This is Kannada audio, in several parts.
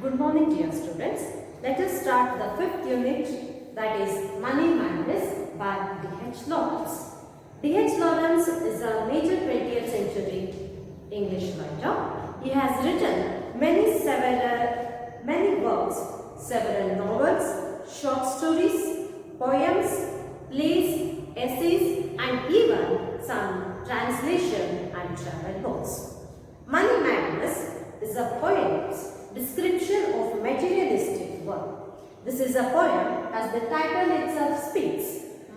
Good morning, dear students. Let us start the fifth unit, that is Money Madness by D.H. Lawrence. D.H. Lawrence is a major 20th century English writer. He has written many works, several novels, short stories, poems, plays, essays, and even some translation and travel books. Money Madness is a poem's description of materialistic world. This is a poem, as the title itself speaks,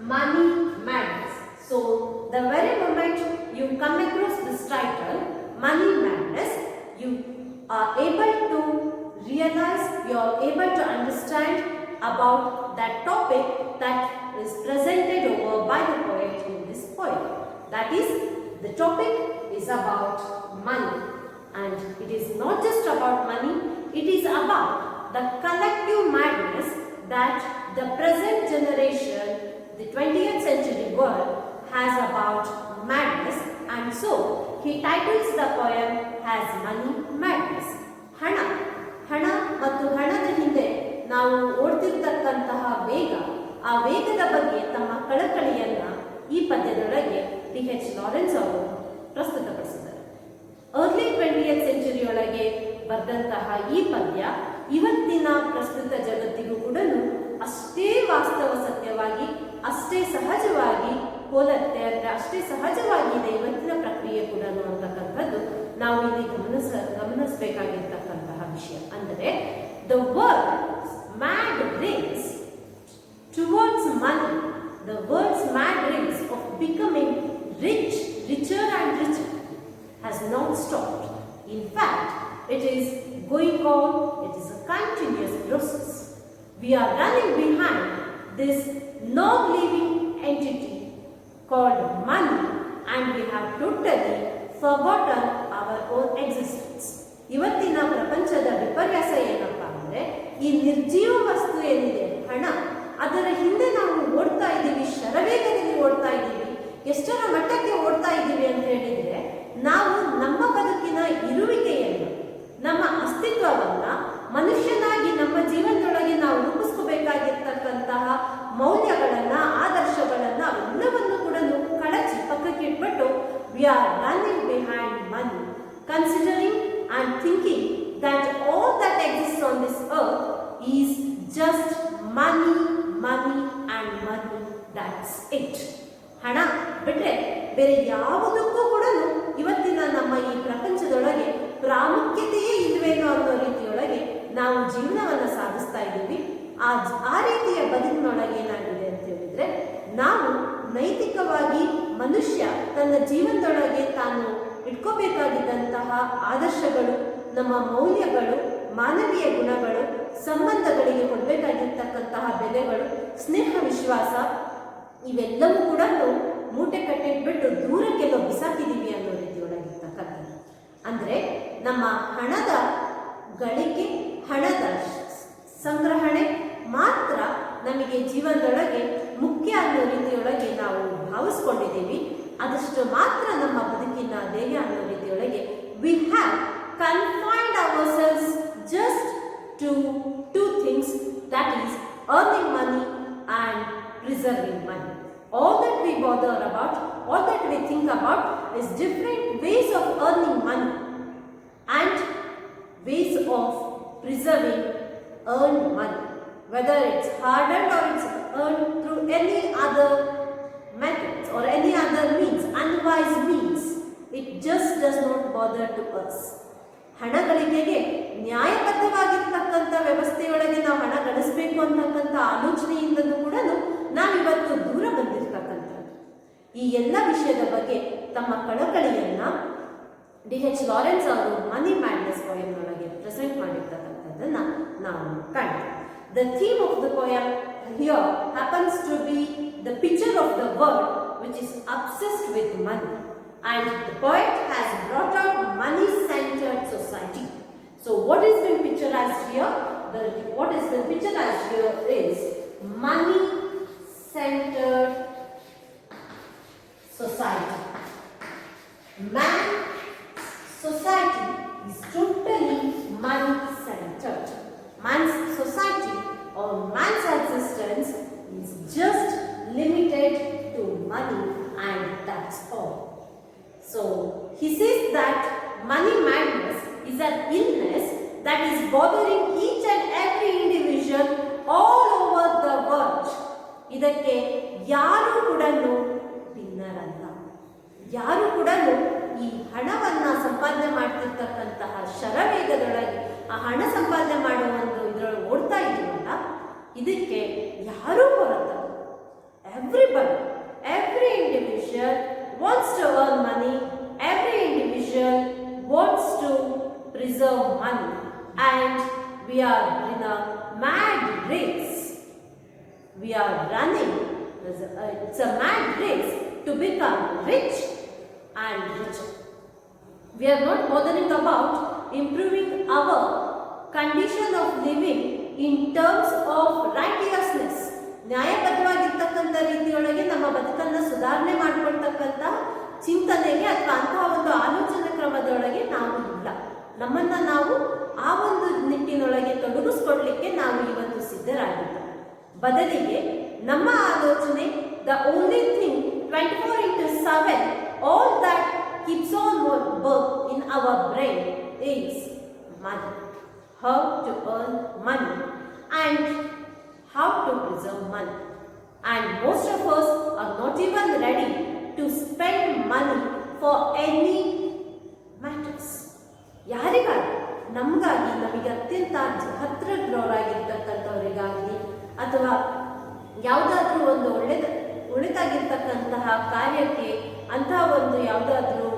Money Madness. So, the very moment you come across this title, Money Madness, you are able to realize, you are able to understand about that topic that is presented over by the poet in this poem. That is, the topic is about money. And it is not just about money, it is about the collective madness that the present generation, the 20th century world has about madness, and so he titles the poem as Money Madness. ಹಣ ಮತ್ತು ಹಣದ ಹಿಂದೆ ನಾವು ಓಡ್ತಿರ್ತಕ್ಕಂತಹ ವೇಗ, ಆ ವೇಗದ ಬಗ್ಗೆ ತಮ್ಮ ಕಳಕಳಿಯನ್ನ ಈ ಪದ್ಯದೊಳಗೆ ಡಿ.ಎಚ್. ಲಾರೆನ್ಸ್ ಅವರು ಪ್ರಸ್ತುತಪಡಿಸಿದ್ದಾರೆ. ಅರ್ಲಿ 20th ಸೆಂಚುರಿ ಒಳಗೆ ಬರೆದಂತಹ ಈ ಪದ್ಯ ಇವತ್ತಿನ ಪ್ರಸ್ತುತ ಜಗತ್ತಿಗೂ ಕೂಡ ಅಷ್ಟೇ ವಾಸ್ತವ ಸತ್ಯವಾಗಿ, ಅಷ್ಟೇ ಸಹಜವಾಗಿ ಹೋಲತ್ತೆ, ಅಂದರೆ ಅಷ್ಟೇ ಸಹಜವಾಗಿದೆ ಇವತ್ತಿನ ಪ್ರಕ್ರಿಯೆ ಕೂಡ ಅಂತಕ್ಕಂಥದ್ದು ನಾವು ಇಲ್ಲಿ ಗಮನಿಸಬೇಕಾಗಿರ್ತಕ್ಕಂತಹ ವಿಷಯ. ಅಂದರೆ the world's mad race towards money, the world's mad race of becoming richer and richer has not stopped. In fact, it is going on, it is a continuous process. We are running behind this non-living entity called money, and we have totally forgotten our own existence. ಇವತ್ತಿನ ಪ್ರಪಂಚದ ವಿಪರ್ಯಾಸ ಏನಪ್ಪಾ ಅಂದರೆ, ಈ ನಿರ್ಜೀವ ವಸ್ತು ಏನಿದೆ ಹಣ, ಅದರ ಹಿಂದೆ ನಾವು ಓಡ್ತಾ ಇದ್ದೀವಿ, ಶರವೇಗದಲ್ಲಿ ಓಡ್ತಾ ಇದ್ದೀವಿ. ಎಷ್ಟರ ಮಟ್ಟಕ್ಕೆ ಓಡ್ತಾ ಇದ್ದೀವಿ ಅಂತ ಹೇಳಿದ್ರೆ, ನಾವು ನಮ್ಮ ಬದುಕಿನ ಇರುವಿಕೆಯನ್ನು, ನಮ್ಮ ಅಸ್ತಿತ್ವವನ್ನ, ಮನುಷ್ಯನಾಗಿ ನಮ್ಮ ಜೀವನದೊಳಗೆ ನಾವು ರೂಪಿಸ್ಕೋಬೇಕಾಗಿರ್ತಕ್ಕಂತಹ ಮೌಲ್ಯಗಳನ್ನ, ಆದರ್ಶಗಳನ್ನ ಎಲ್ಲವನ್ನು ಕೂಡ ಕಳಚಿ ಪಕ್ಕಕ್ಕೆ ಇಟ್ಬಿಟ್ಟು we are running behind money, considering and thinking that all that exist on this earth is just money, money and money, that's it. ಹಣ ಬಿಟ್ರೆ ಬೇರೆ ಯಾವುದಕ್ಕೂ ಕೂಡ ಇವತ್ತಿನ ನಮ್ಮ ಈ ಪ್ರಪಂಚದೊಳಗೆ ಪ್ರಾಮುಖ್ಯತೆಯೇ ಇಲ್ವೇನೋ ಅನ್ನೋ ರೀತಿಯೊಳಗೆ ನಾವು ಜೀವನವನ್ನು ಸಾಗಿಸ್ತಾ ಇದ್ದೀವಿ. ಆ ರೀತಿಯ ಬದುಕಿನೊಳಗೆ ಏನಾಗಿದೆ ಅಂತ ಹೇಳಿದ್ರೆ, ನಾವು ನೈತಿಕವಾಗಿ ಮನುಷ್ಯ ತನ್ನ ಜೀವನದೊಳಗೆ ತಾನು ಇಟ್ಕೋಬೇಕಾಗಿದ್ದಂತಹ ಆದರ್ಶಗಳು, ನಮ್ಮ ಮೌಲ್ಯಗಳು, ಮಾನವೀಯ ಗುಣಗಳು, ಸಂಬಂಧಗಳಿಗೆ ಕೊಡಬೇಕಾಗಿರ್ತಕ್ಕಂತಹ ಬೆಲೆಗಳು, ಸ್ನೇಹ, ವಿಶ್ವಾಸ, ಇವೆಲ್ಲವೂ ಕೂಡ ಮೂಟೆ ಕಟ್ಟಿಟ್ಬಿಟ್ಟು ದೂರಕ್ಕೆಲ್ಲೋ ಬಿಸಾಕಿದ್ದೀವಿ ಅನ್ನೋ ರೀತಿಯೊಳಗಿರ್ತಕ್ಕಂಥದ್ದು. ಅಂದರೆ ನಮ್ಮ ಹಣದ ಗಳಿಕೆ, ಹಣದ ಸಂಗ್ರಹಣೆ ಮಾತ್ರ ನಮಗೆ ಜೀವನದೊಳಗೆ ಮುಖ್ಯ ಅನ್ನೋ ರೀತಿಯೊಳಗೆ ನಾವು ಭಾವಿಸ್ಕೊಂಡಿದ್ದೀವಿ. ಅದಷ್ಟು ಮಾತ್ರ ನಮ್ಮ ಬದುಕಿನ ಧ್ಯೇಯ ಅನ್ನೋ ರೀತಿಯೊಳಗೆ we have confined ourselves just to two things, that is earning money and preserving money. All that we bother about, all that we think about is different ways of earning money and ways of preserving earned money. Whether it's hard-earned or it's earned through any other methods or any other means, unwise means, it just does not bother to us. ಹಣ ಗಳಿಕೆಗೆ ನ್ಯಾಯಬದ್ಧವಾಗಿರ್ತಕ್ಕಂಥ ವ್ಯವಸ್ಥೆಯೊಳಗೆ ನಾವು ಹಣ ಗಳಿಸಬೇಕು ಅಂತಕ್ಕಂಥ ಆಲೋಚನೆಯಿಂದಲೂ ಕೂಡ ನಾವಿವತ್ತು ದೂರ ಬಂದಿರ್ತಕ್ಕಂಥದ್ದು. ಈ ಎಲ್ಲ ವಿಷಯದ ಬಗ್ಗೆ ತಮ್ಮ ಕಳಕಳಿಯನ್ನ ಡಿ.ಎಚ್. ಲಾರೆನ್ಸ್ ಅವರು ಮನಿ ಮ್ಯಾಡ್ನೆಸ್ ಪೋಯಂನೊಳಗೆ ಪ್ರೆಸೆಂಟ್ ಮಾಡಿರ್ತಕ್ಕಂಥದ್ದನ್ನ ನಾವು ಕಾಣ್ತೀವಿ. The theme of the poem here happens to be the picture of the world which is obsessed with money. And the poet has brought out money-centered society. So what is being picturized here? What is being picturized here is money-centered society. Man, society is totally money-centered. Man's society or man's existence is just limited to money, and that's all. So he says that money madness is an illness that is bothering each and every individual all over the world. ಇದಕ್ಕೆ ಯಾರು ಕೂಡ ಭಿನ್ನರಲ್ಲ. ಯಾರು ಕೂಡ ಈ ಹಣವನ್ನ ಸಂಪಾದನೆ ಮಾಡ್ತಿರ್ತಕ್ಕಂತಹ ಶರವೇಗದೊಳಗೆ ಆ ಹಣ ಸಂಪಾದನೆ ಮಾಡುವ ಒಂದು ಇದರೊಳಗೆ ಓಡ್ತಾ ಇದೀವಲ್ಲ, ಇದಕ್ಕೆ ಯಾರೂ ಹೊರತಲ್ಲ. Everybody, every individual wants to earn money. Every individual wants to preserve money, and we are in a mad race. We are running. It's a mad race to become rich and richer. We are not bothering about improving our condition of living in terms of righteousness. ನ್ಯಾಯಬದ್ಧವಾಗಿರ್ತಕ್ಕಂಥ ರೀತಿಯೊಳಗೆ ನಮ್ಮ ಬದುಕನ್ನು ಸುಧಾರಣೆ ಮಾಡಿಕೊಳ್ತಕ್ಕಂಥ ಚಿಂತನೆಗೆ ಅಥವಾ ಅಂತಹ ಒಂದು ಆಲೋಚನಾ ಕ್ರಮದೊಳಗೆ ನಾವು ಇಲ್ಲ. ನಮ್ಮನ್ನ ನಾವು ಆ ಒಂದು ನಿಟ್ಟಿನೊಳಗೆ ತೊಡಗಿಸ್ಕೊಡ್ಲಿಕ್ಕೆ ನಾವು ಇವತ್ತು ಸಿದ್ಧರಾಗಿಲ್ಲ. ಬದಲಿಗೆ ನಮ್ಮ ಆಲೋಚನೆ the only thing 24/7 all that keeps on work in our brain is money. How to earn money and how to preserve money. And most of us are not even ready to spend money for any matters. ಯಾರಿಗಾಗಿ? ನಮಗಾಗಿ, ನಮಗೆ ಅತ್ಯಂತ ಹತ್ತಿರದವರಾಗಿರ್ತಕ್ಕಂಥವರಿಗಾಗಿ ಅಥವಾ ಯಾವುದಾದ್ರೂ ಒಂದು ಒಳ್ಳೆದಾಗಿರ್ತಕ್ಕಂತಹ ಕಾರ್ಯಕ್ಕೆ, ಅಂತಹ ಒಂದು ಯಾವುದಾದ್ರೂ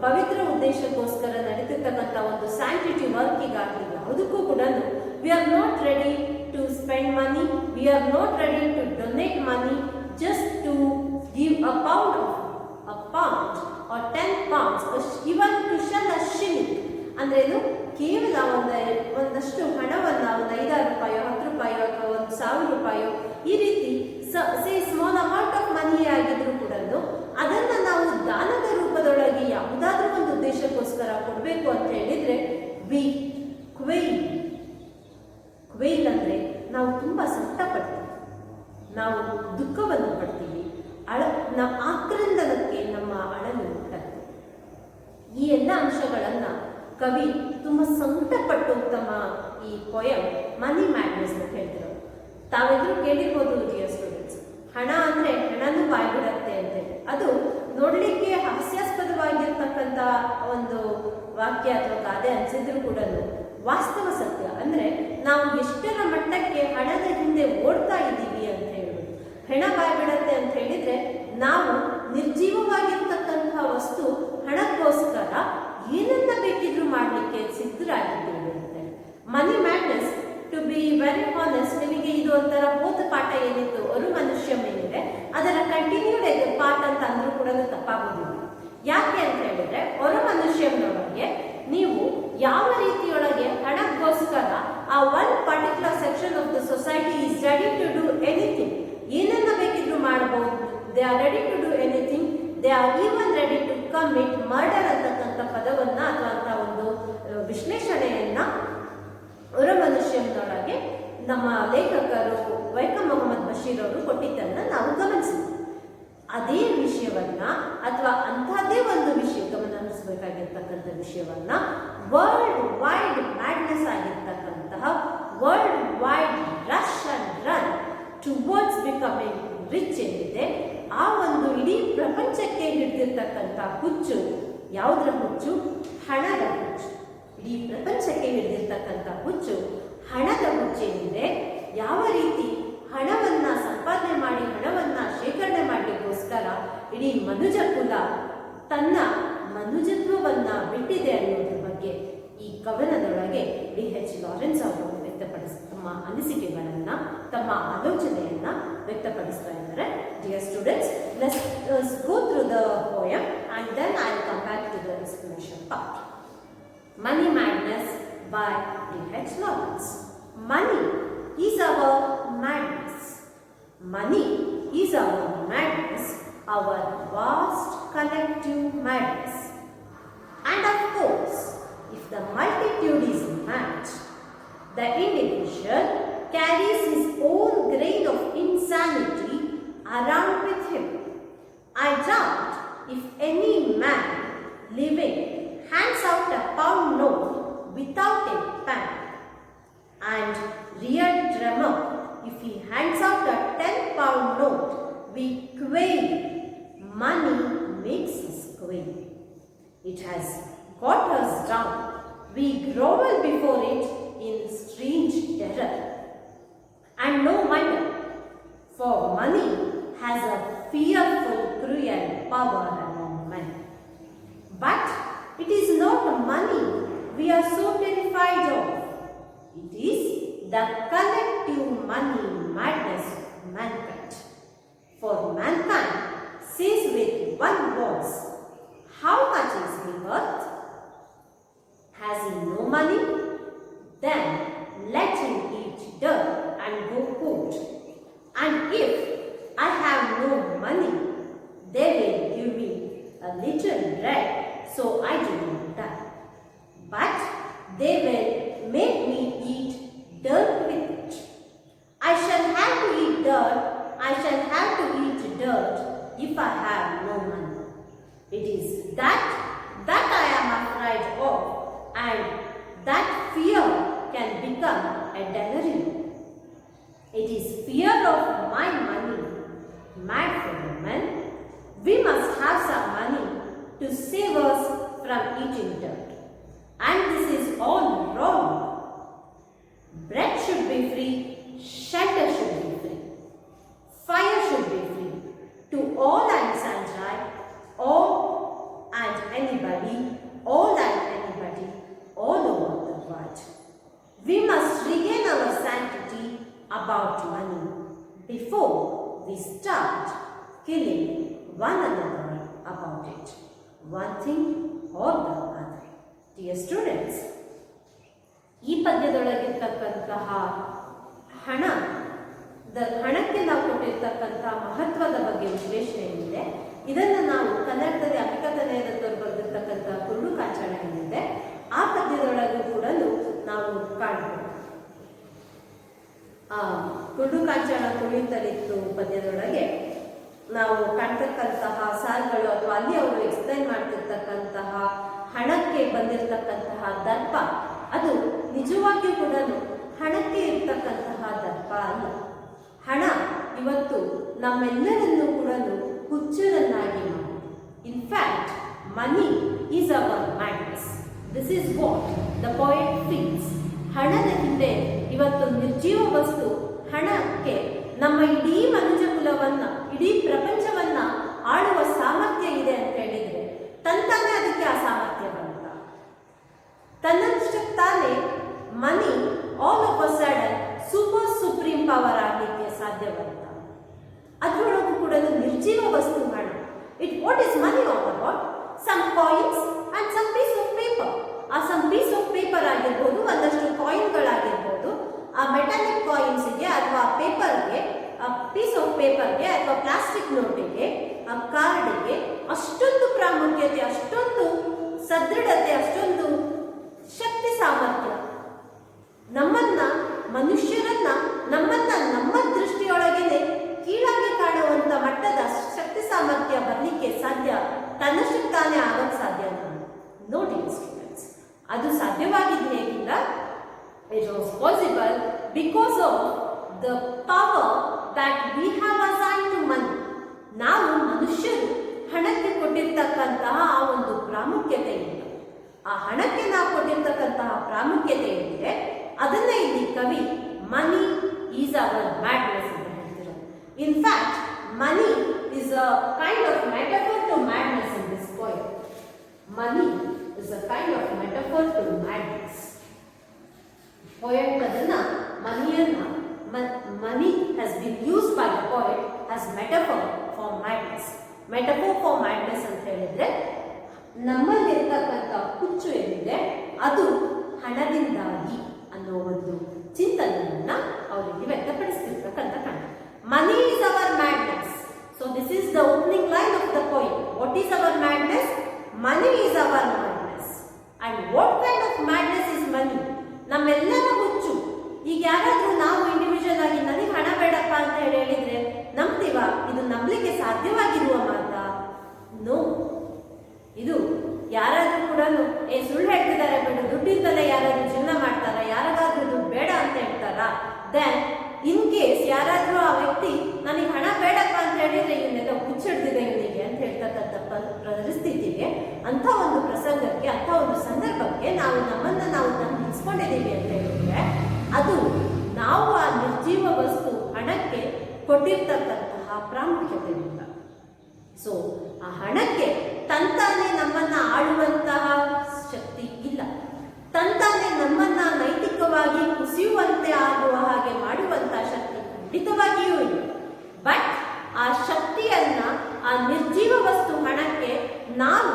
ಪವಿತ್ರ ಉದ್ದೇಶಕ್ಕೋಸ್ಕರ ನಡೀತಿರ್ತಕ್ಕಂಥ ಒಂದು ಸ್ಯಾಂಕ್ಟಿಟಿ ವರ್ಕಿಗಾಗಿ ಯಾವುದಕ್ಕೂ ಕೂಡ we are not ready to spend money. We are not ready to donate money just to give a pound or 10 pounds or even to shell a shilling. ಅಂದ್ರೆ ಇದು ಕೇವಲ ಒಂದಷ್ಟು ಹಣವನ್ನು, ಒಂದು 5 ರೂಪಾಯಿ, 10 ರೂಪಾಯಿ ಅಥವಾ 1,000 ರೂಪಾಯಿ, ಈ ರೀತಿ ಸ್ಮಾಲ್ ಅಮೌಂಟ್ ಆಫ್ ಮನಿ ಆಗಿದ್ರು ಕೂಡ ಅದನ್ನ ನಾವು ದಾನದ ರೂಪದೊಳಗೆ ಯಾವುದಾದ್ರೂ ಒಂದು ಉದ್ದೇಶಕ್ಕೋಸ್ಕರ ಕೊಡಬೇಕು ಅಂತ ಹೇಳಿದ್ರೆ ಕ್ವೇಲ್ ಅಂದ್ರೆ ನಾವು ತುಂಬಾ ಸಂಕಟ ಪಡ್ತೀವಿ, ನಾವು ದುಃಖವನ್ನು ಪಡ್ತೀವಿ, ನಮ್ಮ ಆಕ್ರಂದನಕ್ಕೆ ನಮ್ಮ ಅಳಲು ಹುಟ್ಟುತ್ತೆ. ಈ ಎಲ್ಲ ಅಂಶಗಳನ್ನ ಕವಿ ತುಂಬಾ ಸಂಕಟಪಟ್ಟು ತಮ್ಮ ಈ ಪೊಯಮ್ ಮನಿ ಮ್ಯಾಡ್ನೆಸ್ ಅಂತ ಹೇಳ್ತಿರೋ. ತಾವೆಲ್ಲರೂ ಕೇಳಿರ್ಬೋದು ಡಿಯರ್ ಸ್ಟೂಡೆಂಟ್ಸ್, ಹಣ ಅಂದ್ರೆ ಹಣನೂ ಬಾಯ್ಬಿಡತ್ತೆ ಅಂತೇಳಿ. ಅದು ನೋಡ್ಲಿಕ್ಕೆ ಹಾಸ್ಯಾಸ್ಪದವಾಗಿರ್ತಕ್ಕಂಥ ಒಂದು ವಾಕ್ಯ ಅಥವಾ ಗಾದೆ ಅನ್ಸಿದ್ರು ಕೂಡ ವಾಸ್ತವ ಸತ್ಯ. ಅಂದ್ರೆ ನಾವು ಎಷ್ಟರ ಮಟ್ಟಕ್ಕೆ ಹಣದ ಹಿಂದೆ ಓಡ್ತಾ ಇದ್ದೀವಿ ಅಂತ ಹೇಳ್ಬೋದು. ಹಣ ಬಾಯ್ಬಿಡತ್ತೆ ಅಂತ ಹೇಳಿದ್ರೆ ನಾವು ನಿರ್ಜೀವವಾಗಿರ್ತಕ್ಕಂಥ ವಸ್ತು ಹಣಕ್ಕೋಸ್ಕರ ಏನನ್ನ ಬೇಕಿದ್ರು ಮಾಡಲಿಕ್ಕೆ ಸಿದ್ಧರಾಗಿದ್ದೀವಿ ಅಂತ. Money madness, to be very honest, ನಿಮಗೆ ಇದು ಒಂಥರ ಹೋದ ಪಾಠ ಏನಿತ್ತು ಒಂದು ಮನುಷ್ಯ ಮೇಲಿದೆ, ಅದರ ಕಂಟಿನ್ಯೂಡ್ ಪಾಠ ಅಂತ ಅಂದ್ರೂ ಕೂಡ ತಪ್ಪಾಗೋದಿಲ್ಲ. ಯಾಕೆ ಅಂತ ಹೇಳಿದ್ರೆ ಹೊರ ಮನುಷ್ಯನೊಳಗೆ ನೀವು ಯಾವ ರೀತಿಯೊಳಗೆ ಹಣಕ್ಕೋಸ್ಕರ ಆ one particular section of the society is ready to do anything, ಏನನ್ನ ಬೇಕಿದ್ರು ಮಾಡಬಹುದು. They are ready to do anything, they are even ready to commit murder ಅಂತಕ್ಕಂಥ ಪದವನ್ನ ಅಥವಾ ಅಂತ ಒಂದು ವಿಶ್ಲೇಷಣೆಯನ್ನ ಹೊರ ಮನುಷ್ಯನೊಳಗೆ ನಮ್ಮ ಲೇಖಕರು ವೈಕಂ ಮೊಹಮ್ಮದ್ ಬಶೀರ್ ಅವರು ಕೊಟ್ಟಿದ್ದನ್ನ ನಾವು ಗಮನಿಸಿದ್ವಿ. ಅದೇ ವಿಷಯವನ್ನ ಅಥವಾ ಅಂತಹದೇ ಒಂದು ವಿಷಯ ಗಮನ ಹರಿಸಬೇಕಾಗಿರ್ತಕ್ಕಂಥ ವಿಷಯವನ್ನ ವರ್ಲ್ಡ್ ವೈಡ್ ಮ್ಯಾಡ್ನೆಸ್ ಆಗಿರ್ತಕ್ಕಂತಹ world wide rush and run towards becoming rich ಏನಿದೆ, ಆ ಒಂದು ಇಡೀ ಪ್ರಪಂಚಕ್ಕೆ ಹಿಡಿದಿರ್ತಕ್ಕಂಥ ಹುಚ್ಚು ಯಾವುದರ ಹುಚ್ಚು? ಹಣದ ಹುಚ್ಚು. ಇಡೀ ಪ್ರಪಂಚಕ್ಕೆ ಹಿಡಿದಿರ್ತಕ್ಕಂಥ ಹುಚ್ಚು ಹಣದ ಹುಚ್ಚೇನಿದೆ. ಯಾವ ರೀತಿ ಹಣವನ್ನ ಸಂಪಾದನೆ ಮಾಡಿ ಹಣವನ್ನ ಶೇಖರಣೆ ಮಾಡಲಿಕ್ಕೋಸ್ಕರ ಇಡೀ ಮನುಜ ಕುಲ ತನ್ನ ಮನುಜತ್ವವನ್ನ ಬಿಟ್ಟಿದೆ ಅನ್ನೋದ್ರ ಬಗ್ಗೆ ಈ ಕವನದೊಳಗೆ ಡಿ.ಎಚ್. ಲಾರೆನ್ಸ್ ಅವರು ತಮ್ಮ ಅನಿಸಿಕೆಗಳನ್ನ, ತಮ್ಮ ಆಲೋಚನೆಯನ್ನ ವ್ಯಕ್ತಪಡಿಸ್ತಾ ಇದ್ದಾರೆ. Dear students, let's go through the poem and then I will come back to the explanation part. Money Madness by D.H. Lawrence. Money is our madness. Money is our madness, our vast collective madness. And of course, if the The individual carries his own grain of insanity around with him. I doubt if any man living hands out a pound note without a pen. And real drummer, if he hands out a 10-pound note, we quail. Money makes us quail. It has got us down. We grovel before it in strange terror. And no wonder, for money has a fearful, cruel power among men. But it is not money we are so terrified of. It is the collective money madness of mankind. For mankind says with one voice, how much is he worth? Has he no money? Then let him eat dirt and go cold. And if I have no money, they will give me a little bread so I do not die. But they will make me eat dirt with it. I shall have to eat dirt. I shall have to eat dirt if I have no money. It is that I am afraid of, and that fear can become a delirium. It is fear of my money, mad for the men. We must have some money to save us from eating dirt. And this is all wrong. Bread should be free, shelter should be free, fire should be free to all and sundry, all and anybody, all over the world. We must regain our sanctity about money before we start killing one another about it, one thing or the other. Dear students, ಈ ಪದ್ಯದೊಳಗಿರ್ತಕ್ಕಂತಹ ಹಣಕ್ಕೆ ನಾವು ಕೊಟ್ಟಿರ್ತಕ್ಕಂತಹ ಮಹತ್ವದ ಬಗ್ಗೆ ವಿಶ್ಲೇಷಣೆ ಏನಿದೆ, ಇದನ್ನು ನಾವು ಕನ್ನಡದಲ್ಲಿ ಅಭಿಕಥನಯದತ್ತವರು ಬರೆದಿರ್ತಕ್ಕಂತಹ ಕುರುಡು ಕಾಂಚಾಣ ಏನಿದೆ ಆ ಪದ್ಯದೊಳಗೂ ಕೂಡ ನಾವು ಕಾಣಬಹುದು. ಕುರುಡು ಕಾಂಚಾಣ ಕುಣಿಯುತ್ತಲಿತ್ತು ಪದ್ಯದೊಳಗೆ ನಾವು ಕಾಣ್ತಕ್ಕಂತಹ ಸಾಲುಗಳು ಅಥವಾ ಅಲ್ಲಿ ಅವರು ಎಕ್ಸ್ಪ್ಲೈನ್ ಮಾಡ್ತಿರ್ತಕ್ಕಂತಹ ಹಣಕ್ಕೆ ಬಂದಿರತಕ್ಕಂತಹ ದರ್ಪ ಅದು ನಿಜವಾಗಿಯೂ ಕೂಡ ಹಣಕ್ಕೆ ಇರ್ತಕ್ಕಂತಹ ದರ್ಪ ಅಲ್ಲ. ಹಣ ಇವತ್ತು ನಮ್ಮೆಲ್ಲರನ್ನೂ ಕೂಡ ಹುಚ್ಚರನ್ನಾಗಿ ಮಾಡಿದೆ. In fact money is our madness. This is what the poet feels. ಹಣದ ಹಿಂದೆ ಇವತ್ತು ನಿರ್ಜೀವ ವಸ್ತು ಹಣಕ್ಕೆ ನಮ್ಮ ಇಡೀ ಮನುಷ್ಯ ಕುಲವನ್ನ, ಇಡೀ ಪ್ರಪಂಚವನ್ನ ಆಳುವ ಸಾಮರ್ಥ್ಯ ಇದೆ ಅಂತ ಹೇಳಿದ್ರೆ ತಂತಾನೆ ಅದಕ್ಕೆ ಆ ಸಾಮರ್ಥ್ಯ ಬಂತ. ತನ್ನಷ್ಟಕ್ಕೆ ತಾನೇ money all of a sudden super supreme power ಆಗಲಿಕ್ಕೆ ಸಾಧ್ಯ ಬರುತ್ತ. ಅದರೊಳಗೂ ಕೂಡ ನಿರ್ಜೀವ ವಸ್ತು ಹಣ. What is money all about? Some coins and some piece of paper. ಆ ಸಮ್ ಪೀಸ್ ಆಫ್ ಪೇಪರ್ ಆಗಿರ್ಬೋದು, ಒಂದಷ್ಟು ಕಾಯಿನ್ಗಳಾಗಿರ್ಬೋದು. ಆ ಮೆಟಾಲಿಕ್ ಕಾಯಿನ್ಸ್ಗೆ ಅಥವಾ ಪೇಪರ್ಗೆ, ಪೀಸ್ ಆಫ್ ಪೇಪರ್ಗೆ ಅಥವಾ ಪ್ಲಾಸ್ಟಿಕ್ ನೋಟಿಗೆ, ಆ ಕಾರ್ಡ್ಗೆ ಅಷ್ಟೊಂದು ಪ್ರಾಮುಖ್ಯತೆ, ಅಷ್ಟೊಂದು ಸದೃಢತೆ, ಅಷ್ಟೊಂದು ಶಕ್ತಿ ಸಾಮರ್ಥ್ಯ. ಮನುಷ್ಯರನ್ನ ನಮ್ಮ ದೃಷ್ಟಿಯೊಳಗೇನೆ ಕೀಳಾಗಿ ಕಾಣುವಂತ ಮಟ್ಟದ ಶಕ್ತಿ ಸಾಮರ್ಥ್ಯ ಬರಲಿಕ್ಕೆ ಸಾಧ್ಯ, ತನ್ನಷ್ಟಕ್ಕೆ ತಾನೇ ಆಗಕ್ಕೆ ಸಾಧ್ಯ ನೋಡಿ ಸ್ಟೂಡೆಂಟ್ಸ್. ಅದು ಸಾಧ್ಯವಾಗಿದ್ದು ಹೇಗಿಲ್ಲ? It was possible because of the power that we have assigned to money. ನಾವು ಮನುಷ್ಯರು ಹಣಕ್ಕೆ ಕೊಟ್ಟಿರ್ತಕ್ಕಂತಹ ಆ ಒಂದು ಪ್ರಾಮುಖ್ಯತೆ ಇದೆ. ಆ ಹಣಕ್ಕೆ ನಾವು ಕೊಟ್ಟಿರ್ತಕ್ಕಂತಹ ಪ್ರಾಮುಖ್ಯತೆ ಏನಿದೆ ಅದನ್ನೇ ಇಲ್ಲಿ ಕವಿ ಮನಿ ಈಸ್ ಅವರ್ ಮ್ಯಾಡ್ನೆಸ್ ಅಂತ ಹೇಳ್ತಾರೆ. In fact money is a kind of metaphor to madness in this poem. Money is a kind of metaphor to madness. Poet ಅದನ್ನ ಮನಿಯನ್ನ money has been used by the poet as metaphor for madness. Metaphor for madness ಅಂತ ಹೇಳಿದ್ರೆ ನಮ್ಮಲ್ಲಿರ್ತಕ್ಕಂಥ ಹುಚ್ಚು ಏನಿದೆ ಅದು ಹಣದಿಂದಾಗಿ ಅನ್ನೋ ಒಂದು ಚಿಂತನೆಯನ್ನ ಅವರಿಗೆ ವ್ಯಕ್ತಪಡಿಸ್ತಿರ್ತಕ್ಕಂಥ ಕಾರಣ. Money is our madness. So this is the opening line of the poem. What is our madness? Money is our madness. And what kind of madness is money? ನಮ್ಮೆಲ್ಲರ ಹುಚ್ಚು ಈಗ ಯಾರಾದ್ರೂ ನಾವು ಇಂಡಿವಿಜುವಲ್ ಆಗಿ ನನಗೆ ಹಣ ಬೇಡಪ್ಪ ಅಂತ ಹೇಳಿದ್ರೆ ನಂಬ್ತೀವ? ಇದು ನಂಬಲಿಕ್ಕೆ ಸಾಧ್ಯವಾಗಿರುವ ಮಾತಾ? ನೋ. ಇದು ಯಾರಾದ್ರೂ ಕೂಡ ಸುಳ್ಳು ಹೇಳ್ತಿದ್ದಾರೆ ಬಿಡು, ದುಡ್ಡಿಂದಲೇ ಯಾರಾದ್ರೂ ಜೀವನ ಮಾಡ್ತಾರ, ಯಾರಿಗಾದ್ರೂ ದುಡ್ಡು ಬೇಡ ಅಂತ ಹೇಳ್ತಾರ? ದೆನ್ ಇನ್ ಕೇಸ್ ಯಾರಾದ್ರೂ ಆ ವ್ಯಕ್ತಿ ನನಗೆ ಹಣ ಬೇಡಪ್ಪ ಅಂತ ಹೇಳಿದ್ರೆ ಇವನ್ನೆಲ್ಲ ಹುಚ್ಚಿಡ್ದಿದೆ ಇವನಿಗೆ ಅಂತ ಹೇಳ್ತಕ್ಕಂಥ ಪರಿಸ್ಥಿತಿಗೆ, ಅಂಥ ಒಂದು ಪ್ರಸಂಗಕ್ಕೆ, ಅಂಥ ಒಂದು ಸಂದರ್ಭಕ್ಕೆ ನಮ್ಮನ್ನ ನಾವು ನಿಲ್ಸ್ಕೊಂಡಿದ್ದೀವಿ ಅಂತ ಹೇಳಿದ್ರೆ ಅದು ನಾವು ಆ ನಿರ್ಜೀವ ವಸ್ತು ಹಣಕ್ಕೆ ಕೊಟ್ಟಿರ್ತಕ್ಕಂತಹ ಪ್ರಾಮುಖ್ಯತೆಯಿಂದ. ಸೊ ಆ ಹಣಕ್ಕೆ ತಂತಾನೆ ನಮ್ಮನ್ನ ಆಳುವಂತಹ ಶಕ್ತಿ ಇಲ್ಲ, ತಂತಾನೆ ನಮ್ಮನ್ನ ನೈತಿಕವಾಗಿ ಕುಸಿಯುವಂತೆ ಆಗುವ ಹಾಗೆ ಮಾಡುವಂತಹ ಶಕ್ತಿ ಖಂಡಿತವಾಗಿಯೂ ಇಲ್ಲ. ಬಟ್ ಆ ಶಕ್ತಿಯನ್ನ ಆ ನಿರ್ಜೀವ ವಸ್ತು ಹಣಕ್ಕೆ ನಾವು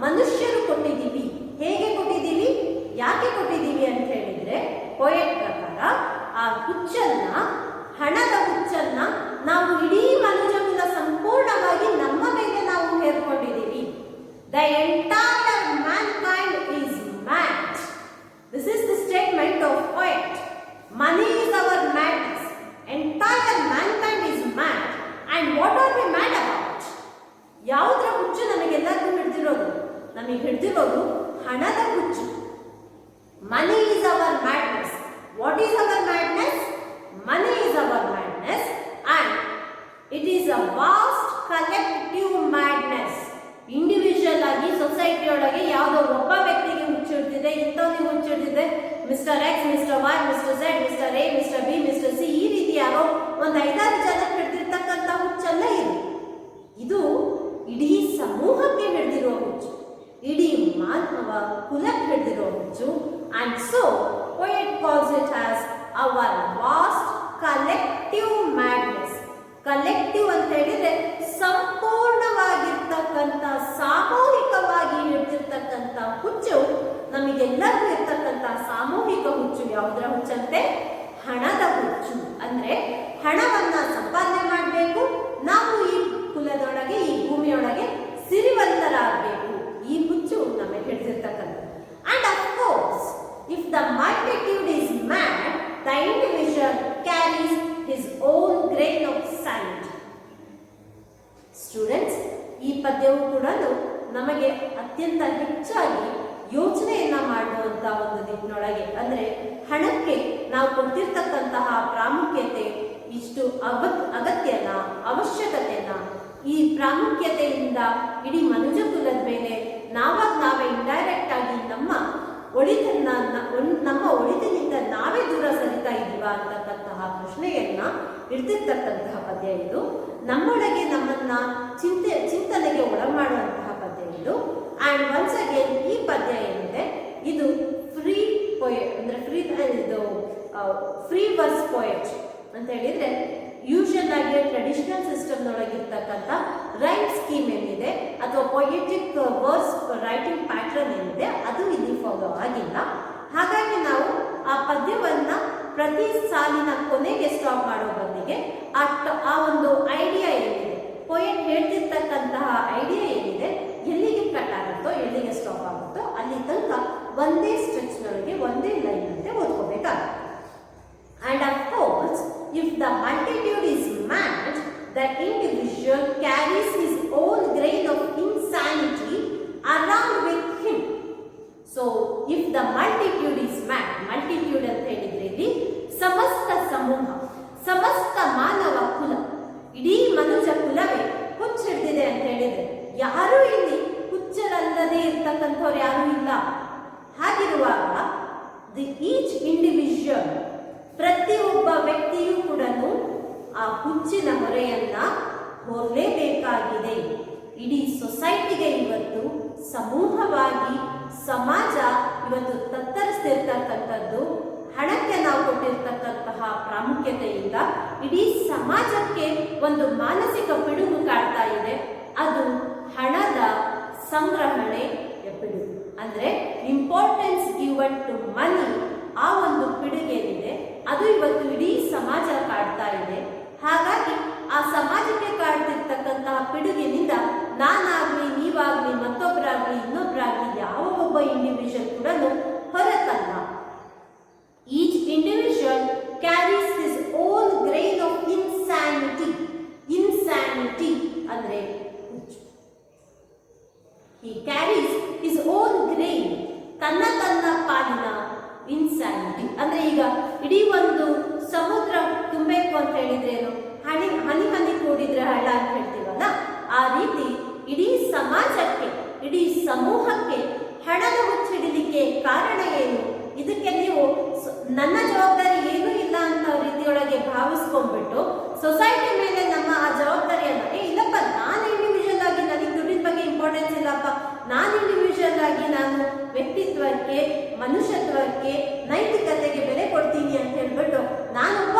ಮನುಷ್ಯರು ಕೊಟ್ಟಿದ್ದೀವಿ. ಹೇಗೆ ಕೊಟ್ಟಿದ್ದೀವಿ, ಯಾಕೆ ಕೊಟ್ಟಿದ್ದೀವಿ ಅಂತ ಹೇಳಿದ್ರೆ, ಪೋಯೆಟ್ ಪ್ರಕಾರ ಆ ಹುಚ್ಚನ್ನ, ಹಣದ ಹುಚ್ಚನ್ನ ನಾವು ಇಡೀ ಮನುಜಕುಲ ಸಂಪೂರ್ಣವಾಗಿ ನಮ್ಮ ಮೇಲೆ ನಾವು ಹೇರ್ಕೊಂಡಿದ್ದೀವಿ. The entire mankind is mad. This is the statement of poet. Money is our madness. Entire mankind is mad. And what are we mad about? ಯಾವುದರ ಹುಚ್ಚು ನಮಗೆಲ್ಲರಿಗೂ ಹಿಡಿದಿರೋದು? ನಮಗೆ ಹಿಡಿದಿರೋದು ಹಣದ ಹುಚ್ಚು. Money is our madness. What is our madness? Money is our madness, and it is a vast collective madness. Individual ಆಗಿ ಸೊಸೈಟಿ ಒಳಗೆ ಯಾವುದೋ ಒಬ್ಬ ವ್ಯಕ್ತಿಗೆ ಹುಚ್ಚಿಡ್ತಿದೆ, ಇಂಥವನಿಗೆ ಹುಚ್ಚಿಡ್ತಿದೆ, mister X, mister Y, mister Z, mister A, mister B, mister C, ಈ ರೀತಿ ಯಾರೋ ಒಂದು 5-6 ಜನ ಹಿಡ್ದಿರ್ತಕ್ಕಂಥ ಹುಚ್ಚಲ್ಲ ಇದು. ಇದು ಇಡೀ ಸಮೂಹಕ್ಕೆ ಹಿಡಿದಿರುವ ಹುಚ್ಚು, ಇಡೀ ಮಾನವ ಕುಲಕ್ಕೆ ಹಿಡಿದಿರುವ ಹುಚ್ಚು. And so poet calls it as our vast collective madness. Collective ಅಂತ ಹೇಳಿದ್ರೆ ಸಂಪೂರ್ಣವಾಗಿರ್ತಕ್ಕಂಥ, ಸಾಮೂಹಿಕವಾಗಿ ಹಿಡಿದಿರ್ತಕ್ಕಂಥ ಹುಚ್ಚು, ನಮಗೆಲ್ಲರಿಗೂ ಇರ್ತಕ್ಕಂಥ ಸಾಮೂಹಿಕ ಹುಚ್ಚು. ಯಾವುದರ ಹುಚ್ಚಂತೆ? ಹಣದ ಹುಚ್ಚು. ಅಂದ್ರೆ ಹಣವನ್ನ ಸಂಪಾದನೆ ಮಾಡಬೇಕು, ನಾವು ಈ ಕುಲದೊಳಗೆ, ಈ ಭೂಮಿಯೊಳಗೆ ಸಿರಿವಂತರಾಗಬೇಕು. ಈ ಹುಚ್ಚು ನಮಗೆ ಹಿಡಿದಿರ್ತಕ್ಕಂಥ. And of course, if the multitude is mad, the individual carries his own grain of sand. Students, ಈ ಪದ್ಯವು ಕೂಡ ನಮಗೆ ಅತ್ಯಂತ ಹೆಚ್ಚಾಗಿ ಯೋಚನೆಯನ್ನ ಮಾಡುವಂತ ಒಂದು ದಿಕ್ಕಿನೊಳಗೆ, ಅಂದ್ರೆ ಹಣಕ್ಕೆ ನಾವು ಕೊಡ್ತಿರ್ತಕ್ಕಂತಹ ಪ್ರಾಮುಖ್ಯತೆ ಇಷ್ಟು ಅಗತ್ಯನ, ಅವಶ್ಯಕತೆನ, ಈ ಪ್ರಾಮುಖ್ಯತೆಯಿಂದ ಇಡೀ ಮನುಜ ಕುಲದ ಮೇಲೆ ನಾವೇ ಇಂಡೈರೆಕ್ಟ್ ಆಗಿ ನಮ್ಮ ಒಳಿತಿನಿಂದ ನಾವೇ ದೂರ ಸರಿತಾ ಇದ್ದೀವ ಅಂತಕ್ಕಂತಹ ಪ್ರಶ್ನೆಯನ್ನ ಇಡ್ತಿರ್ತಕ್ಕಂತಹ ಪದ್ಯ ಇದು. ನಮ್ಮೊಳಗೆ ನಮ್ಮನ್ನ ಚಿಂತನೆಗೆ ಒಳಮಾಡುವಂತಹ ಪದ್ಯ ಇದು. ಅಂಡ್ ಒನ್ಸ್ ಅಗೇನ್ ಈ ಪದ್ಯ ಏನಿದೆ, ಇದು ಫ್ರೀ ಪೊಯೆಟ್, ಅಂದ್ರೆ ಫ್ರೀ ವರ್ಸ್ ಪೊಯೆಟ್ ಅಂತ ಹೇಳಿದ್ರೆ, ಯೂಶುವಲ್ ಆಗಿ ಟ್ರೆಡಿಷನಲ್ ಸಿಸ್ಟಮ್ ನೊಳಗಿರ್ತಕ್ಕಂಥ ರೈಟ್ ಸ್ಕೀಮ್ ಏನಿದೆ ಅಥವಾ ಪೊಯೆಟಿಕ್ ವರ್ಸ್ ರೈಟಿಂಗ್ ಪ್ಯಾಟರ್ನ್ ಏನಿದೆ ಅದು ಇಲ್ಲಿ ಫಾಲೋ ಆಗಿಲ್ಲ. ಹಾಗಾಗಿ ನಾವು ಆ ಪದ್ಯವನ್ನ ಪ್ರತಿ ಸಾಲಿನ ಕೊನೆಗೆ ಸ್ಟಾಪ್ ಮಾಡೋ ಬದಲಿಗೆ ಆ ಒಂದು ಐಡಿಯಾ ಏನಿದೆ, ಪೊಯೆಟ್ ಹೇಳ್ತಿರ್ತಕ್ಕಂತಹ ಐಡಿಯಾ ಏನಿದೆ, ಎಲ್ಲಿಗೆ ಕಟ್ ಆಗುತ್ತೋ, ಎಲ್ಲಿಗೆ ಸ್ಟಾಪ್ ಆಗುತ್ತೋ ಅಲ್ಲಿ ತನಕ ಒಂದೇ ಸ್ಟ್ರೆಚ್ ನೊಳಗೆ ಒಂದೇ ಲೈನ್ ಅಂತೆ ಓದ್ಕೋಬೇಕಾಗುತ್ತೆ. And of course, if the multitude is mad, the individual carries his own grain of insanity around with him. So, if the multitude is mad, multitude ಅಂತ ಹೇಳಿದ್ರೆ ಇಲ್ಲಿ ಸಮಸ್ತ ಸಮೂಹ, ಸಮಸ್ತ ಮಾನವ ಕುಲ, ಇಡೀ ಮನುಜ ಕುಲವೇ ಹುಚ್ಚಿಡ್ದಿದೆ ಅಂತ ಹೇಳಿದ್ರೆ ಯಾರೂ ಇಲ್ಲಿ ಹುಚ್ಚರಲ್ಲದೆ ಇರ್ತಕ್ಕಂಥವ್ರು ಯಾರೂ ಇಲ್ಲ. ಹಾಗಿರುವಾಗ ಈಚ್ ಇಂಡಿವಿಜುವಲ್, ಪ್ರತಿಯೊಬ್ಬ ವ್ಯಕ್ತಿಯೂ ಕೂಡ ಆ ಹುಚ್ಚಿನ ಹೊರೆಯನ್ನ ಹೊರಲೇಬೇಕಾಗಿದೆ. ಇಡೀ ಸೊಸೈಟಿಗೆ ಇವತ್ತು ಸಮೂಹವಾಗಿ ಸಮಾಜ ಇವತ್ತು ತತ್ತರಿಸ್ತಿರ್ತಕ್ಕಂಥದ್ದು ಹಣಕ್ಕೆ ನಾವು ಕೊಟ್ಟಿರ್ತಕ್ಕಂತಹ ಪ್ರಾಮುಖ್ಯತೆಯಿಂದ ಇಡೀ ಸಮಾಜಕ್ಕೆ ಒಂದು ಮಾನಸಿಕ ಪಿಡುಗು ಕಾಡ್ತಾ ಇದೆ. ಅದು ಹಣದ ಸಂಗ್ರಹಣೆಯ ಪಿಡುಗು, ಅಂದ್ರೆ ಇಂಪಾರ್ಟೆನ್ಸ್ ಗಿವನ್ ಟು ಮನಿ. ಆ ಒಂದು ಪಿಡುಗೇನಿದೆ ಅದು ಇವತ್ತು ಇಡೀ ಸಮಾಜ ಕಾಡ್ತಾ ಇದೆ. ಹಾಗಾಗಿ ಆ ಸಮಾಜಕ್ಕೆ ಕಾಡ್ತಿರ್ತಕ್ಕಂತಹ ಪಿಡುಗಿನಿಂದ ನಾನಾಗ್ಲಿ, ನೀವಾಗ್ಲಿ, ಮತ್ತೊಬ್ಬರಾಗ್ಲಿ, ಇನ್ನೊಬ್ಬರಾಗ್ಲಿ, ಯಾವ ಒಬ್ಬ ಇಂಡಿವಿಜುವಲ್ ಕೂಡ ಹೊರತಲ್ಲ. Each individual ಇನ್ಸ್ಯಾನಿಟಿ. ಅಂದ್ರೆ ಈಗ ಇಡೀ ಒಂದು ಸಮುದ್ರ ತುಂಬಬೇಕು ಅಂತ ಹೇಳಿದ್ರೆ ಏನು, ಹನಿ ಹನಿ ಹನಿ ಕೂಡಿದ್ರೆ ಹಳ್ಳ ಅಂತ ಹೇಳ್ತೀವಲ್ಲ, ಆ ರೀತಿ ಇಡೀ ಸಮಾಜಕ್ಕೆ, ಇಡೀ ಸಮೂಹಕ್ಕೆ ಹಣದ ಹುಚ್ಚಿಡಲಿಕ್ಕೆ ಕಾರಣ ಏನು? ಇದಕ್ಕೆ ನೀವು ನನ್ನ ಜವಾಬ್ದಾರಿ ಏನೂ ಇಲ್ಲ ಅಂತ ರೀತಿಯೊಳಗೆ ಭಾವಿಸ್ಕೊಂಡ್ಬಿಟ್ಟು ಸೊಸೈಟಿ ಮೇಲೆ ನಮ್ಮ ಆ ಜವಾಬ್ದಾರಿಯನ್ನ, ಇಲ್ಲಪ್ಪ ನಾನು ಇಂಡಿವಿಜುವಲ್ ಆಗಿ ನನಗೆ ದುಡ್ಡಿನ ಬಗ್ಗೆ ಇಂಪಾರ್ಟೆನ್ಸ್ ಇಲ್ಲಪ್ಪ, ನಾನು ಇಂಡಿವಿಜುವಲ್ ಆಗಿ ನಾನು ವ್ಯಕ್ತಿತ್ವಕ್ಕೆ, ಮನುಷ್ಯತ್ವಕ್ಕೆ, ನೈತಿಕತೆಗೆ ಬೆಲೆ ಕೊಡ್ತೀನಿ ಅಂತ ಹೇಳ್ಬಿಟ್ಟು ನಾನೊಬ್ಬ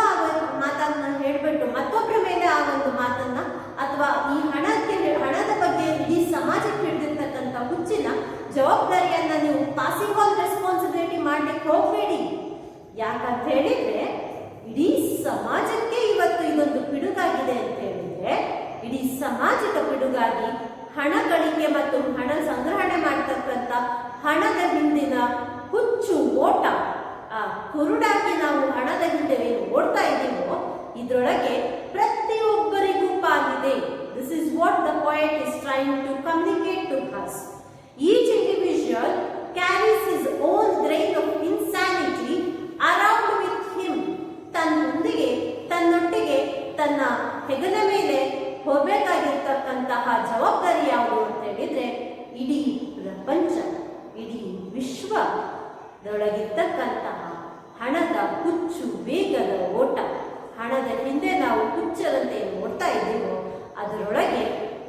ಮಾತನ್ನ ಹೇಳ್ಬಿಟ್ಟು ಮತ್ತೊಬ್ಬರ ಮೇಲೆ ಆ ಒಂದು ಮಾತನ್ನ ಅಥವಾ ಈ ಹಣದ ಬಗ್ಗೆ ಇಡೀ ಸಮಾಜಕ್ಕೆ ಹಿಡಿದಿರ್ತಕ್ಕಂಥ ಹುಚ್ಚಿನ ಜವಾಬ್ದಾರಿಯನ್ನ ನೀವು ಪಾಸಿಂಗ್ ಆನ್ ರೆಸ್ಪಾನ್ಸಿಬಿಲಿಟಿ ಮಾಡ್ಲಿಕ್ಕೆ ಹೋಗ್ಬೇಡಿ. ಯಾಕಂತ ಹೇಳಿದ್ರೆ ಇಡೀ ಸಮಾಜಕ್ಕೆ ಇವತ್ತು ಇದೊಂದು ಪಿಡುಗಾಗಿದೆ ಅಂತ ಹೇಳಿದ್ರೆ, ಇಡೀ ಸಮಾಜದ ಪಿಡುಗಾಗಿ ಹಣ ಗಳಿಕೆ ಮತ್ತು ಹಣ ಸಂಗ್ರಹಣೆ ಮಾಡ್ತಕ್ಕಂಥ ಹಣದ ಹಿಂದಿನ ಹುಚ್ಚು ಓಟ, ಕುರುಡಾಗಿ ನಾವು ಹಣದ ಹಿಂದೆ ಓಡ್ತಾ ಇದ್ದೀವೋ ಇದರೊಳಗೆ ಪ್ರತಿಯೊಬ್ಬರಿಗೂ ಪಾಲಿದೆ. This is what the poet is trying to communicate to us. Each individual carries his own grain of insanity around with him. ತನ್ನೊಟ್ಟಿಗೆ ತನ್ನ ಹೆಗಲ ಮೇಲೆ ಹೋಗಬೇಕಾಗಿರ್ತಕ್ಕಂತಹ ಜವಾಬ್ದಾರಿ ಯಾವುದು ಅಂತ ಹೇಳಿದ್ರೆ, ಇಡೀ ಪ್ರಪಂಚ, ಇಡೀ ವಿಶ್ವದೊಳಗಿರ್ತಕ್ಕಂತಹ ಹಣದ ಹುಚ್ಚು ವೇಗದ ಓಟ, ಹಣದ ಹಿಂದೆ ನಾವು ಹುಚ್ಚರಂತೆ ಓಡ್ತಾ ಇದ್ದೀವೋ ಅದರೊಳಗೆ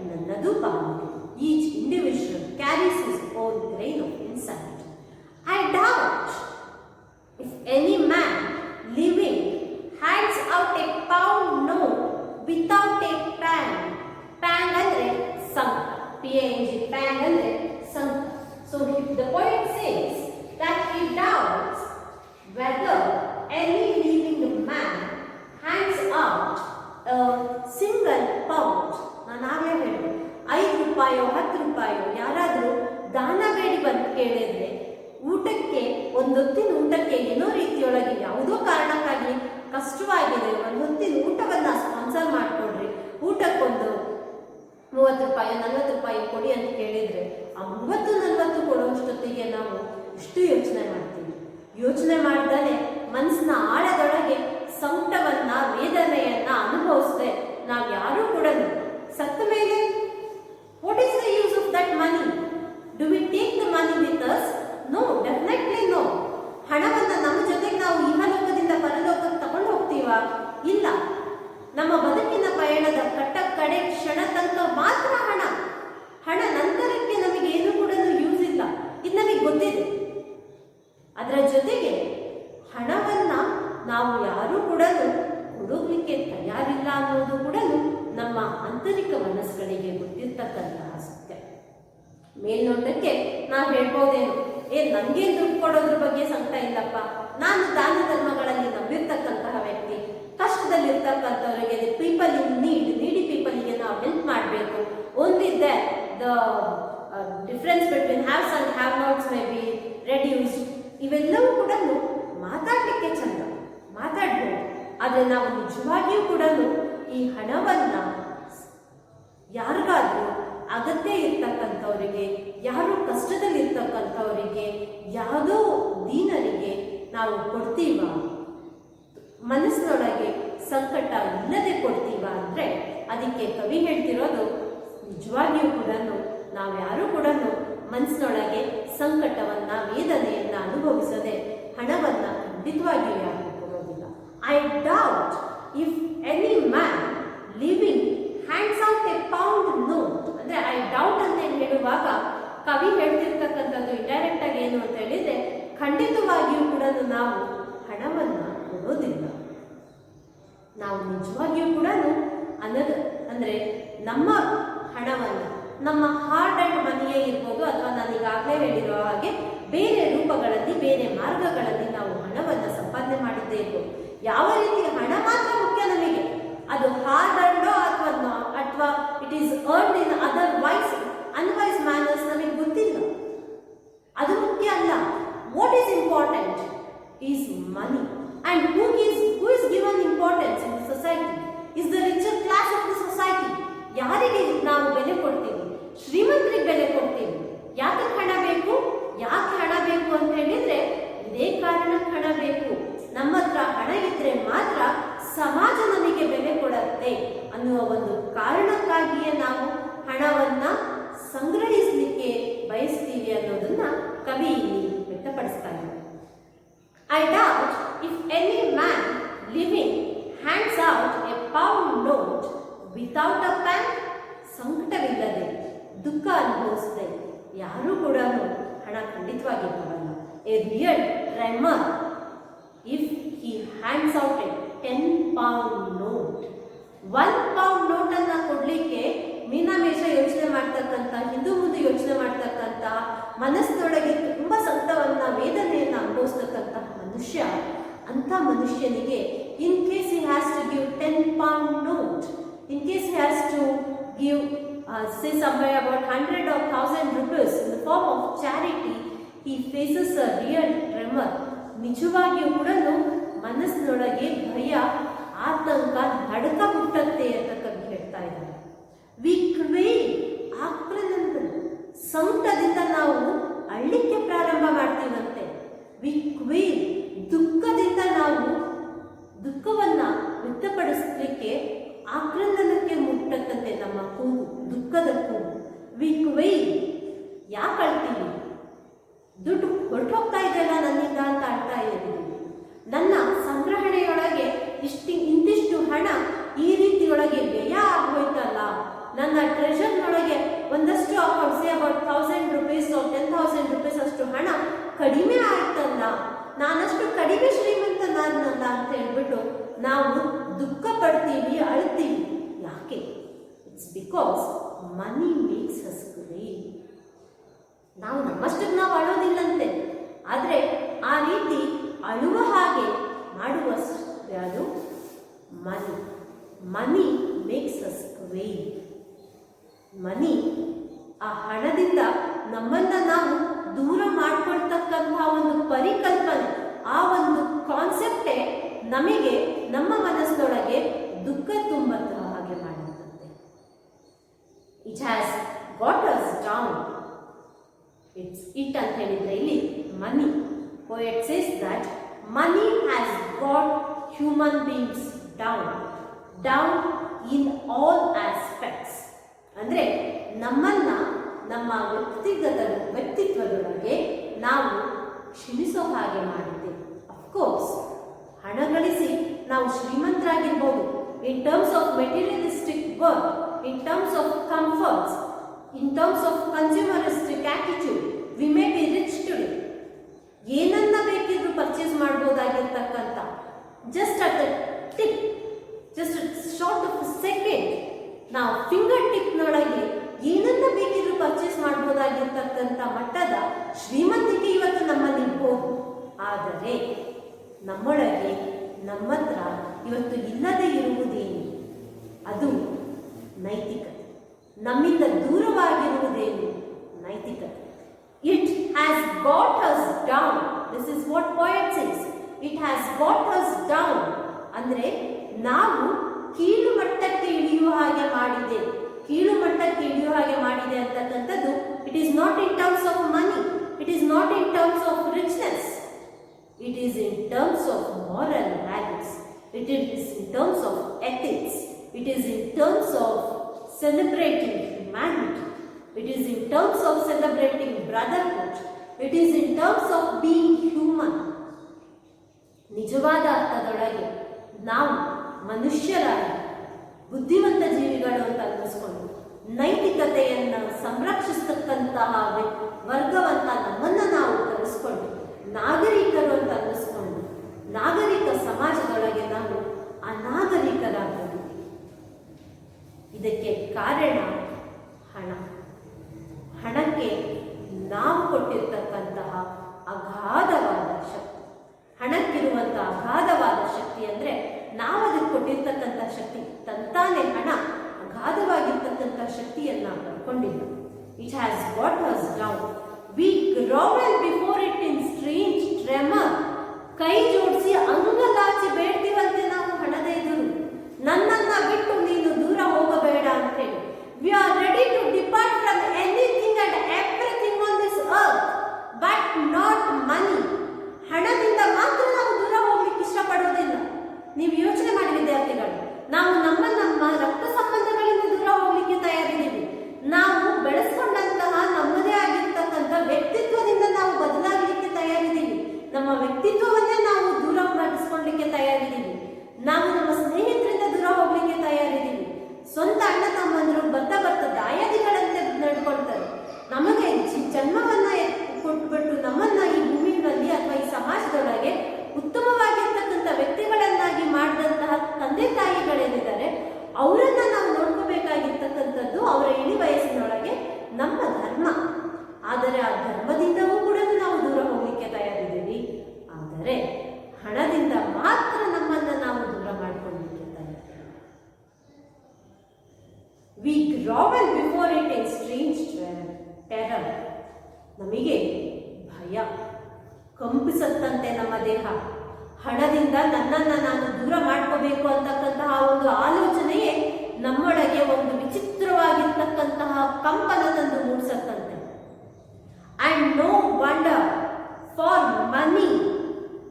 ನನ್ನದು ಪಾಲಿದೆ. Each individual carries his own grain of insanity. I doubt if any man living hands out a pound note without a pang. Pang andre sanka. P-A-N-G. Pang andre sanka. So if the poet says that he doubts whether any living man hands out a single pound. ನಾನು ಆಗಲೇ ಹೇಳಿದೆ, 5 ರೂಪಾಯೋ 10 ರೂಪಾಯೋ ಯಾರಾದರೂ ದಾನ ಬೇಡಿ ಬಂದು ಕೇಳಿದ್ರೆ, ಊಟಕ್ಕೆ ಒಂದೊತ್ತಿನ ಊಟಕ್ಕೆ ಏನೋ ರೀತಿಯೊಳಗೆ ಯಾವುದೋ ಕಾರಣಕ್ಕಾಗಿ ಕಷ್ಟವಾಗಿದೆ, ಒಂದು ಹೊತ್ತಿನ ಊಟವನ್ನ ಸ್ಪಾನ್ಸರ್ ಮಾಡಿಕೊಡ್ರಿ, ಊಟಕ್ಕೊಂದು 30 ರೂಪಾಯಿ 40 ರೂಪಾಯಿ ಕೊಡಿ ಅಂತ ಕೇಳಿದ್ರೆ, ಆ 30-40 ಕೊಡುವಷ್ಟೊತ್ತಿಗೆ ನಾವು ಇಷ್ಟು ಯೋಚನೆ ಮಾಡ್ತೀವಿ. ಯೋಚನೆ ಮಾಡಿದರೆ ಮನಸ್ಸಿನ ಆಳದೊಳಗೆ ಸಂಕಟವನ್ನ, ವೇದನೆಯನ್ನ ಅನುಭವಿಸದೆ ನಾವು ಯಾರೂ ಕೂಡ ಸತ್ತ ಮೇಲೆ what is the use of that money? Do we take the money with us? No, definitely no. ಹಣವನ್ನ ನಮ್ಮ ಜೊತೆಗೆ ನಾವು ಇಹಲೋಕದಿಂದ ಪರಲೋಕಕ್ಕೆ ತಗೊಂಡು ಹೋಗ್ತೀವಾ? ಇಲ್ಲ. ನಮ್ಮ ಬದುಕಿನ ಪಯಣದ ಕಡೆ ಕ್ಷಣ ತನಕ ಮಾತ್ರ ಹಣ ನಂತರಕ್ಕೆ ನಮಗೆ ಏನು ಕೂಡ ಯೂಸ್ ಇಲ್ಲ. ಇದು ನಮಗೆ ಗೊತ್ತಿದೆ. ಅದರ ಜೊತೆಗೆ ಹಣವನ್ನ ನಾವು ಯಾರೂ ಕೂಡ ಕೊಡೋಗ್ಲಿಕ್ಕೆ ತಯಾರಿಲ್ಲ ಅನ್ನೋದು ಕೂಡ ನಮ್ಮ ಆಂತರಿಕ ಮನಸ್ಸುಗಳಿಗೆ ಗೊತ್ತಿರ್ತಕ್ಕಂತಹ ಸತ್ಯ. ಮೇಲ್ನೋಟಕ್ಕೆ ನಾವು ಹೇಳ್ಬೋದೇನು, ನನ್ಗೆ ದುಡ್ಡು ಕೊಡೋದ್ರ ಬಗ್ಗೆ ಸಂಕಟ ಇಲ್ಲಪ್ಪ, ನಾನು ದಾನ ಧರ್ಮಗಳಲ್ಲಿ ನಂಬಿರ್ತಕ್ಕಂತಹ ವ್ಯಕ್ತಿ, ಕಷ್ಟದಲ್ಲಿರ್ತಕ್ಕಂಥವರಿಗೆ, ಪೀಪಲ್ ಇನ್ ನೀಡಿ ಪೀಪಲ್ಗೆ ನಾವು ಹೆಲ್ಪ್ ಮಾಡಬೇಕು. Only that the difference between haves and have knots may be reduced. ಇವೆಲ್ಲವೂ ಕೂಡ ಮಾತಾಡಲಿಕ್ಕೆ ಚಂದ, ಮಾತಾಡ್ಬೋದು. ಆದರೆ ನಾವು ನಿಜವಾಗಿಯೂ ಕೂಡ ಈ ಹಣವನ್ನ ಯಾರಿಗಾದ್ರೂ ಅಗತ್ಯ ಇರ್ತಕ್ಕಂಥವರಿಗೆ, ಯಾರು ಕಷ್ಟದಲ್ಲಿರ್ತಕ್ಕಂಥವರಿಗೆ, ಯಾವುದೋ ದೀನರಿಗೆ ನಾವು ಕೊಡ್ತೀವ, ಮನಸ್ಸಿನೊಳಗೆ ಸಂಕಟ ಇಲ್ಲದೆ ಕೊಡ್ತೀವ ಅಂದ್ರೆ ಅದಕ್ಕೆ ಕವಿ ಹೇಳ್ತಿರೋದು, ನಿಜವಾಗಿಯೂ ಕೂಡ ನಾವು ಯಾರು ಕೂಡ ಮನಸ್ಸಿನೊಳಗೆ ಸಂಕಟವನ್ನ, ವೇದನೆಯನ್ನ ಅನುಭವಿಸದೆ ಹಣವನ್ನ ಖಂಡಿತವಾಗಿಯೂ ಯಾರು ಕೊಡೋದಿಲ್ಲ. I doubt if any man living hands out A pound note. ಅಂದ್ರೆ ಐ ಡೌಟ್ ಅಂತ ಹೇಳುವಾಗ ಕವಿ ಹೇಳ್ತಿರ್ತಕ್ಕಂಥದ್ದು ಇಂಡೈರೆಕ್ಟ್ ಆಗಿ ಏನು ಅಂತ ಹೇಳಿದ್ರೆ, ಖಂಡಿತವಾಗಿಯೂ ಕೂಡ ನಾವು ಹಣವನ್ನ ಕೊಡೋದಿಲ್ಲ. ನಾವು ನಿಜವಾಗಿಯೂ ಕೂಡ ಅಂದ್ರೆ ನಮ್ಮ ಹಣವನ್ನ, ನಮ್ಮ ಹಾರ್ಡ್ ಅಂಡ್ ಮನಿಯೇ ಇರ್ಬೋದು, ಅಥವಾ ನಾನು ಈಗಾಗಲೇ ಹೇಳಿರೋ ಹಾಗೆ ಬೇರೆ ರೂಪಗಳಲ್ಲಿ, ಬೇರೆ ಮಾರ್ಗಗಳಲ್ಲಿ ನಾವು ಹಣವನ್ನ ಸಂಪಾದನೆ ಮಾಡಿದ್ದೇ ಇರ್ಬೋದು. ಯಾವ ರೀತಿ ಹಣ ಮಾತ್ರ ಮುಖ್ಯ ನಮಗೆ, ಅದು ಹಾರ್ಡ್ ಅಂಡೋ ಅಥವಾ it is earned in otherwise unwise manners ನಮಗೆ ಗೊತ್ತಿಲ್ಲ, ಅದು ಮುಖ್ಯ ಅಲ್ಲ. What is important is money. And who is given importance in the society is the richer class of the society. ಯಾರಿಗೆ ನಾವು ಬೆಲೆ ಕೊಡ್ತೀವಿ? ಶ್ರೀಮಂತರಿಗೆ ಬೆಲೆ ಕೊಡ್ತೀವಿ. ಯಾಕೆ ಹಣ ಬೇಕು ಅಂತ ಹೇಳಿದ್ರೆ, ಇದೇ ಕಾರಣಕ್ಕೆ ಹಣ ಸಮಾಜ ನಮಗೆ ಬೆಲೆ ಕೊಡುತ್ತೆ ಅನ್ನುವ ಒಂದು ಕಾರಣಕ್ಕಾಗಿಯೇ ನಾವು ಹಣವನ್ನ ಸಂಗ್ರಹಿಸಲಿಕ್ಕೆ ಬಯಸ್ತೀವಿ ಅನ್ನೋದನ್ನ ಕವಿ ಇಲ್ಲಿ ವ್ಯಕ್ತಪಡಿಸ್ತಾರೆ. I doubt if any man living hands out a pound note without a pen. ಸಂಕಟವಿಲ್ಲದೆ ದುಃಖ ಅನುಭವಿಸದೆ ಯಾರೂ ಕೂಡ ಹಣ ಖಂಡಿತವಾಗಿ ಕೊಡಲ್ಲ. A real tremor if he hands out A 10 pound note. 1 pound ನೋಟನ್ನು ಕೊಡಲಿಕ್ಕೆ ಮೀನಾಮೇಷ ಯೋಚನೆ ಮಾಡ್ತಕ್ಕಂಥ, ಹಿಂದೂ ಮುಂದೆ ಯೋಚನೆ ಮಾಡ್ತಕ್ಕಂಥ, ಮನಸ್ಸಿನೊಳಗೆ ತುಂಬ ಸಂಕಟವನ್ನ ವೇದನೆಯನ್ನು ಅನುಭವಿಸ್ತಕ್ಕಂತಹ ಮನುಷ್ಯ, ಅಂಥ ಮನುಷ್ಯನಿಗೆ in case he has to give 10 pound note, in case he has to give say somewhere about 100 or 1000 rupees in the form of charity, he faces a real tremor. ನಿಜವಾಗಿಯೂ ಕೂಡ ಮನಸ್ಸಿನೊಳಗೆ ಭಯ, ಆತಂಕ, ನಡುಕ ಹುಟ್ಟುತ್ತೆ ಅಂತ ಕವಿ ಹೇಳ್ತಾ ಇದ್ದಾರೆ. ವಿ ಕ್ವೇಲ್, ಆಕ್ರಂದನ ಸಂಕಟದಿಂದ ನಾವು ಅಳ್ಳಿಕ್ಕೆ ಪ್ರಾರಂಭ ಮಾಡ್ತೀವಂತೆ. ವಿ ಕ್ವೇಲ್, ದುಃಖದಿಂದ ನಾವು ದುಃಖವನ್ನ ವ್ಯಕ್ತಪಡಿಸಲಿಕ್ಕೆ ಆಕ್ರಂದನಕ್ಕೆ ಮುಟ್ಟಕ್ಕಂತೆ ನಮ್ಮ ಕೂಗು, ದುಃಖದ ಕೂಗು. ವಿ ಕ್ವೇಲ್, ಯಾಕೆ ಅಳ್ತೀವಿ? ದುಡ್ಡು ಹೊರಟು ಹೋಗ್ತಾ ಇದೆಯಲ್ಲ ನನ್ನಿಂದ ಅಂತ ಅಳ್ತಾ ಇದ್ದೀವಿ. ನನ್ನ ಸಂಗ್ರಹಣೆಯೊಳಗೆ ಇಂತಿಷ್ಟು ಹಣ ಈ ರೀತಿಯೊಳಗೆ ವ್ಯಯ ಆಗೋಯ್ತಲ್ಲ, ನನ್ನ ಟ್ರೆಷರ್ನೊಳಗೆ ಒಂದಷ್ಟು amount, say about 1000 rupees or 10,000 rupees ಅಷ್ಟು ಹಣ ಕಡಿಮೆ ಆಯ್ತಲ್ಲ, ನಾನಷ್ಟು ಕಡಿಮೆ ಶ್ರೀಮಂತ ನಾನಲ್ಲ ಅಂತ ಹೇಳ್ಬಿಟ್ಟು ನಾವು ದುಃಖ ಪಡ್ತೀವಿ, ಅಳ್ತೀವಿ. ಯಾಕೆ? It's because money makes us great. ನಾವು ನಮ್ಮಷ್ಟಕ್ಕೆ ನಾವು ಅಳೋದಿಲ್ಲಂತೆ, ಆದರೆ ಆ ರೀತಿ ಅಳುವ ಹಾಗೆ ಮಾಡುವ ಯಾವುದು? ಮನಿ. ಮನಿ ಮೇಕ್ಸ್ ಅಸ್ ಗ್ರೇಟ್. ಮನಿ, ಆ ಹಣದಿಂದ ನಮ್ಮನ್ನ ನಾವು ದೂರ ಮಾಡ್ಕೊಳ್ತಕ್ಕಂತಹ ಒಂದು ಪರಿಕಲ್ಪನೆ, ಆ ಒಂದು ಕಾನ್ಸೆಪ್ಟೇ ನಮಗೆ ನಮ್ಮ ಮನಸ್ಸಿನೊಳಗೆ ದುಃಖ ತುಂಬುತ್ತ ಹಾಗೆ ಮಾಡುತ್ತದೆ. It has got us down. It ಅಂತ ಹೇಳಿದ್ರೆ ಇಲ್ಲಿ ಮನಿ. Poet says that money has got human beings down in all aspects. ಅಂದರೆ ನಮ್ಮನ್ನ ನಮ್ಮ ವ್ಯಕ್ತಿತ್ವದೊಳಗೆ ನಾವು ಕ್ಷೀಣಿಸೋ ಹಾಗೆ ಮಾಡಿದ್ದೇವೆ. ಅಫ್ಕೋರ್ಸ್ ಹಣ ಗಳಿಸಿ ನಾವು ಶ್ರೀಮಂತರಾಗಿರ್ಬೋದು, in terms of materialistic work, in terms of comforts, in terms of consumeristic attitude, we may be rich today. ಏನನ್ನ ಬೇಕಿದ್ರು ಪರ್ಚೇಸ್ ಮಾಡ್ಬೋದಾಗಿರ್ತಕ್ಕಂಥ, just at the tip, just short of second, ನಾವು ಫಿಂಗರ್ ಟಿಪ್ನೊಳಗೆ ಏನನ್ನ ಬೇಕಿದ್ರು ಪರ್ಚೇಸ್ ಮಾಡ್ಬೋದಾಗಿರ್ತಕ್ಕಂಥ ಮಟ್ಟದ ಶ್ರೀಮಂತಿಕೆ ಇವತ್ತು ನಮ್ಮಲ್ಲಿ ಇರ್ಬೋದು. ಆದರೆ ನಮ್ಮೊಳಗೆ, ನಮ್ಮ ಹತ್ರ ಇವತ್ತು ಇಲ್ಲದೆ ಇರುವುದೇನು? ಅದು ನೈತಿಕತೆ. ನಮ್ಮಿಂದ ದೂರವಾಗಿರುವುದೇನು? ನೈತಿಕತೆ. It has got us down. This is what poet says. It has got us down ಅಂದ್ರೆ ನಾವು ಕೀಳು ಮಟ್ಟಕ್ಕೆ ಇಳಿಯುವ ಹಾಗೆ ಮಾಡಿದೆ. ಕೀಳು ಮಟ್ಟಕ್ಕೆ ಇಳಿಯುವ ಹಾಗೆ ಮಾಡಿದೆ ಅಂತಕ್ಕಂಥದ್ದು it is not in terms of money, it is not in terms of richness, it is in terms of moral values, it is in terms of ethics, it is in terms of celebrating humanity, it is in terms of celebrating brotherhood, it is in terms of being human. ನಿಜವಾದ ಅರ್ಥದೊಳಗೆ ನಾವು ಮನುಷ್ಯರಾಗಿ ಬುದ್ಧಿವಂತ ಜೀವಿಗಳು ಅಂತ ಅನ್ನಿಸ್ಕೊಂಡು ನೈತಿಕತೆಯನ್ನು ಸಂರಕ್ಷಿಸತಕ್ಕಂತಹ ವರ್ಗವಂತ ನಮ್ಮನ್ನು ನಾವು ಕಲಿಸ್ಕೊಂಡು ನಾಗರಿಕರು ಅಂತ ಅನ್ನಿಸ್ಕೊಂಡು ನಾಗರಿಕ ಸಮಾಜದೊಳಗೆ ನಾವು ಅನಾಗರಿಕರಾಗಬಹುದು. ಇದಕ್ಕೆ ಕಾರಣ ಹಣ. ಹಣಕ್ಕೆ ನಾವು ಕೊಟ್ಟಿರ್ತಕ್ಕಂತಹ ಅಗಾಧವಾದ ಶಕ್ತಿ. ಹಣಕ್ಕಿರುವಂತಹ ಅಗಾಧವಾದ ಶಕ್ತಿ ಅಂದರೆ ನಾವು ಅದಕ್ಕೆ ಕೊಟ್ಟಿರ್ತಕ್ಕಂಥ ಶಕ್ತಿ. ತಂತಾನೆ ಹಣ ಅಗಾಧವಾಗಿರ್ತಕ್ಕಂಥ ಶಕ್ತಿಯನ್ನು ಪಡ್ಕೊಂಡಿಲ್ಲ. It has got us down. We grovel before it in strange tremor. ಕೈ ಜೋಡಿಸಿ ಅಂಗಲಾಚಿ ಬೇಡ್ತೀವಂತೆ ನಾವು ಹಣದ ಎದುರು. ನನ್ನನ್ನ ಬಿಟ್ಟು ನೀನು ದೂರ ಹೋಗಬೇಡ ಅಂತ ಹೇಳಿ. We are ready to depart from anything and everything on this earth, but not money. ಹಣದಿಂದ ಮಾತ್ರ ನಾವು ದೂರ ಹೋಗ್ಲಿಕ್ಕೆ ಇಷ್ಟಪಡೋದಿಲ್ಲ. ನೀವು ಯೋಚನೆ ಮಾಡಿದ್ರೆ ನಮ್ಮ ವ್ಯಕ್ತಿತ್ವವನ್ನೇ ನಾವು ದೂರ ಮಾಡಿಸ್ಕೊಳ್ಲಿಕ್ಕೆ ತಯಾರಿದ್ದೀವಿ. ನಾವು ನಮ್ಮ ಸ್ನೇಹಿತರಿಂದ ದೂರ ಹೋಗ್ಲಿಕ್ಕೆ ತಯಾರಿದ್ದೀವಿ. ಸ್ವಂತ ಅಣ್ಣ ತಮ್ಮಂದ್ರು ಬರ್ತಾ ಬರ್ತಾ ದಾಯಾದಿಗಳಂತೆ ನಡ್ಕೊಳ್ತಾರೆ. ನಮಗೆ ಜನ್ಮವನ್ನ ಕೊಟ್ಬಿಟ್ಟು ನಮ್ಮನ್ನ ಈ ಭೂಮಿನಲ್ಲಿ ಅಥವಾ ಈ ಸಮಾಜದೊಳಗೆ ಉತ್ತಮವಾಗಿರ್ತಕ್ಕಂಥ ವ್ಯಕ್ತಿಗಳನ್ನಾಗಿ ಮಾಡಿದಂತಹ ತಂದೆ ತಾಯಿಗಳೇನಿದ್ದಾರೆ ಅವರನ್ನ ನಾವು ನೋಡ್ಕೋಬೇಕಾಗಿರ್ತಕ್ಕಂಥದ್ದು ಅವರ ಇಳಿ ವಯಸ್ಸಿನೊಳಗೆ ನಮ್ಮ ಧರ್ಮ. ಆದರೆ ಆ ಧರ್ಮದಿಂದವೂ ಕೂಡ ನಾವು ದೂರ ಹೋಗ್ಲಿಕ್ಕೆ ತಯಾರಿದ್ದೀವಿ. ಆದರೆ ಹಣದಿಂದ ಮಾತ್ರ ನಮ್ಮನ್ನ ನಾವು ದೂರ ಮಾಡ್ಕೊಳ್ಳಿಕ್ಕೆ ತಯಾರಿದ್ದೀವಿ. We grovel before it in strange terror. ನಮಗೆ ಭಯ ಕಂಪಿಸುತ್ತಂತೆ ನಮ್ಮ ದೇಹ. ಹಣದಿಂದ ನನ್ನನ್ನು ನಾನು ದೂರ ಮಾಡ್ಕೋಬೇಕು ಅಂತಕ್ಕಂತಹ ಒಂದು ಆಲೋಚನೆಯೇ ನಮ್ಮೊಳಗೆ ಒಂದು ವಿಚಿತ್ರವಾಗಿರ್ತಕ್ಕಂತಹ ಕಂಪನ ತಂದು ಮೂಡಿಸತ್ತಂತೆ. And no wonder for money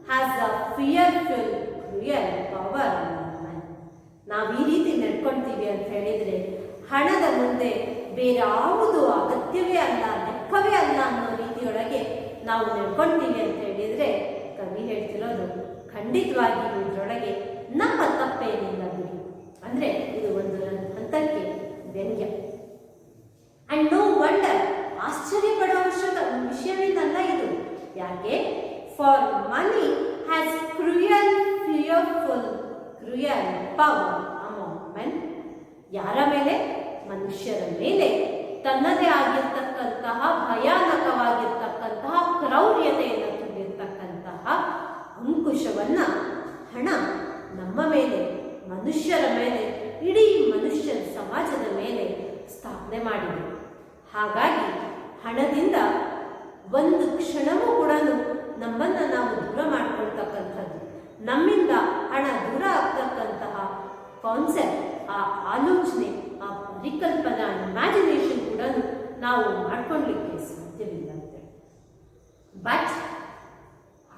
has a fearful cruel power. ನಾವು ಈ ರೀತಿ ನಡ್ಕೊಳ್ತೀವಿ ಅಂತ ಹೇಳಿದ್ರೆ ಹಣದ ಮುಂದೆ ಬೇರೆ ಯಾವುದು ಅಗತ್ಯವೇ ಅಲ್ಲ, ಲೆಕ್ಕವೇ ಅಲ್ಲ ಅನ್ನೋ ರೀತಿಯೊಳಗೆ ನಾವು ನಡ್ಕೊಳ್ತೀವಿ ಅಂತ ಹೇಳಿದ್ರೆ ಕವಿ ಹೇಳ್ತಿರೋದು ಖಂಡಿತವಾಗಿ ಇದರೊಳಗೆ ನಮ್ಮ ತಪ್ಪೇನಿಲ್ಲ ಬಿಡಿ. ಅಂದ್ರೆ ಇದು ಒಂದು ಹಂತಕ್ಕೆ ವ್ಯಂಗ್ಯ. ಅಂಡ್ ನೋ ವಂಡರ್, ಆಶ್ಚರ್ಯ ಪಡುವ ವಿಷಯವೇನಲ್ಲ ಇದು. ಯಾಕೆ? For money has cruel fearful cruel power among men. ಯಾರ ಮೇಲೆ? ಮನುಷ್ಯರ ಮೇಲೆ ತನ್ನದೇ ಆಗಿರ್ತಕ್ಕಂತಹ ಭಯಾನಕವಾಗಿರ್ತಕ್ಕಂತಹ ಕ್ರೌರ್ಯತೆಯನ್ನು ತುಂಬಿರ್ತಕ್ಕಂತಹ ಅಂಕುಶವನ್ನ ಹಣ ನಮ್ಮ ಮೇಲೆ, ಮನುಷ್ಯರ ಮೇಲೆ, ಇಡೀ ಮನುಷ್ಯ ಸಮಾಜದ ಮೇಲೆ ಸ್ಥಾಪನೆ ಮಾಡಿದೆ. ಹಾಗಾಗಿ ಹಣದಿಂದ ಒಂದು ಕ್ಷಣವೂ ಕೂಡ ನಮ್ಮನ್ನು ನಾವು ದೂರ ಮಾಡ್ಕೊಳ್ತಕ್ಕಂಥದ್ದು, ನಮ್ಮಿಂದ ಹಣ ದೂರ ಆಗ್ತಕ್ಕಂತಹ ಕಾನ್ಸೆಪ್ಟ್, ಆ ಆಲೋಚನೆ, ಆ ಪರಿಕಲ್ಪನಾ ಇಮ್ಯಾಜಿನೇಷನ್ ಕೂಡ ನಾವು ಮಾಡ್ಕೊಳ್ಲಿಕ್ಕೆ ಸಾಧ್ಯವಿಲ್ಲ ಅಂತ. ಬಟ್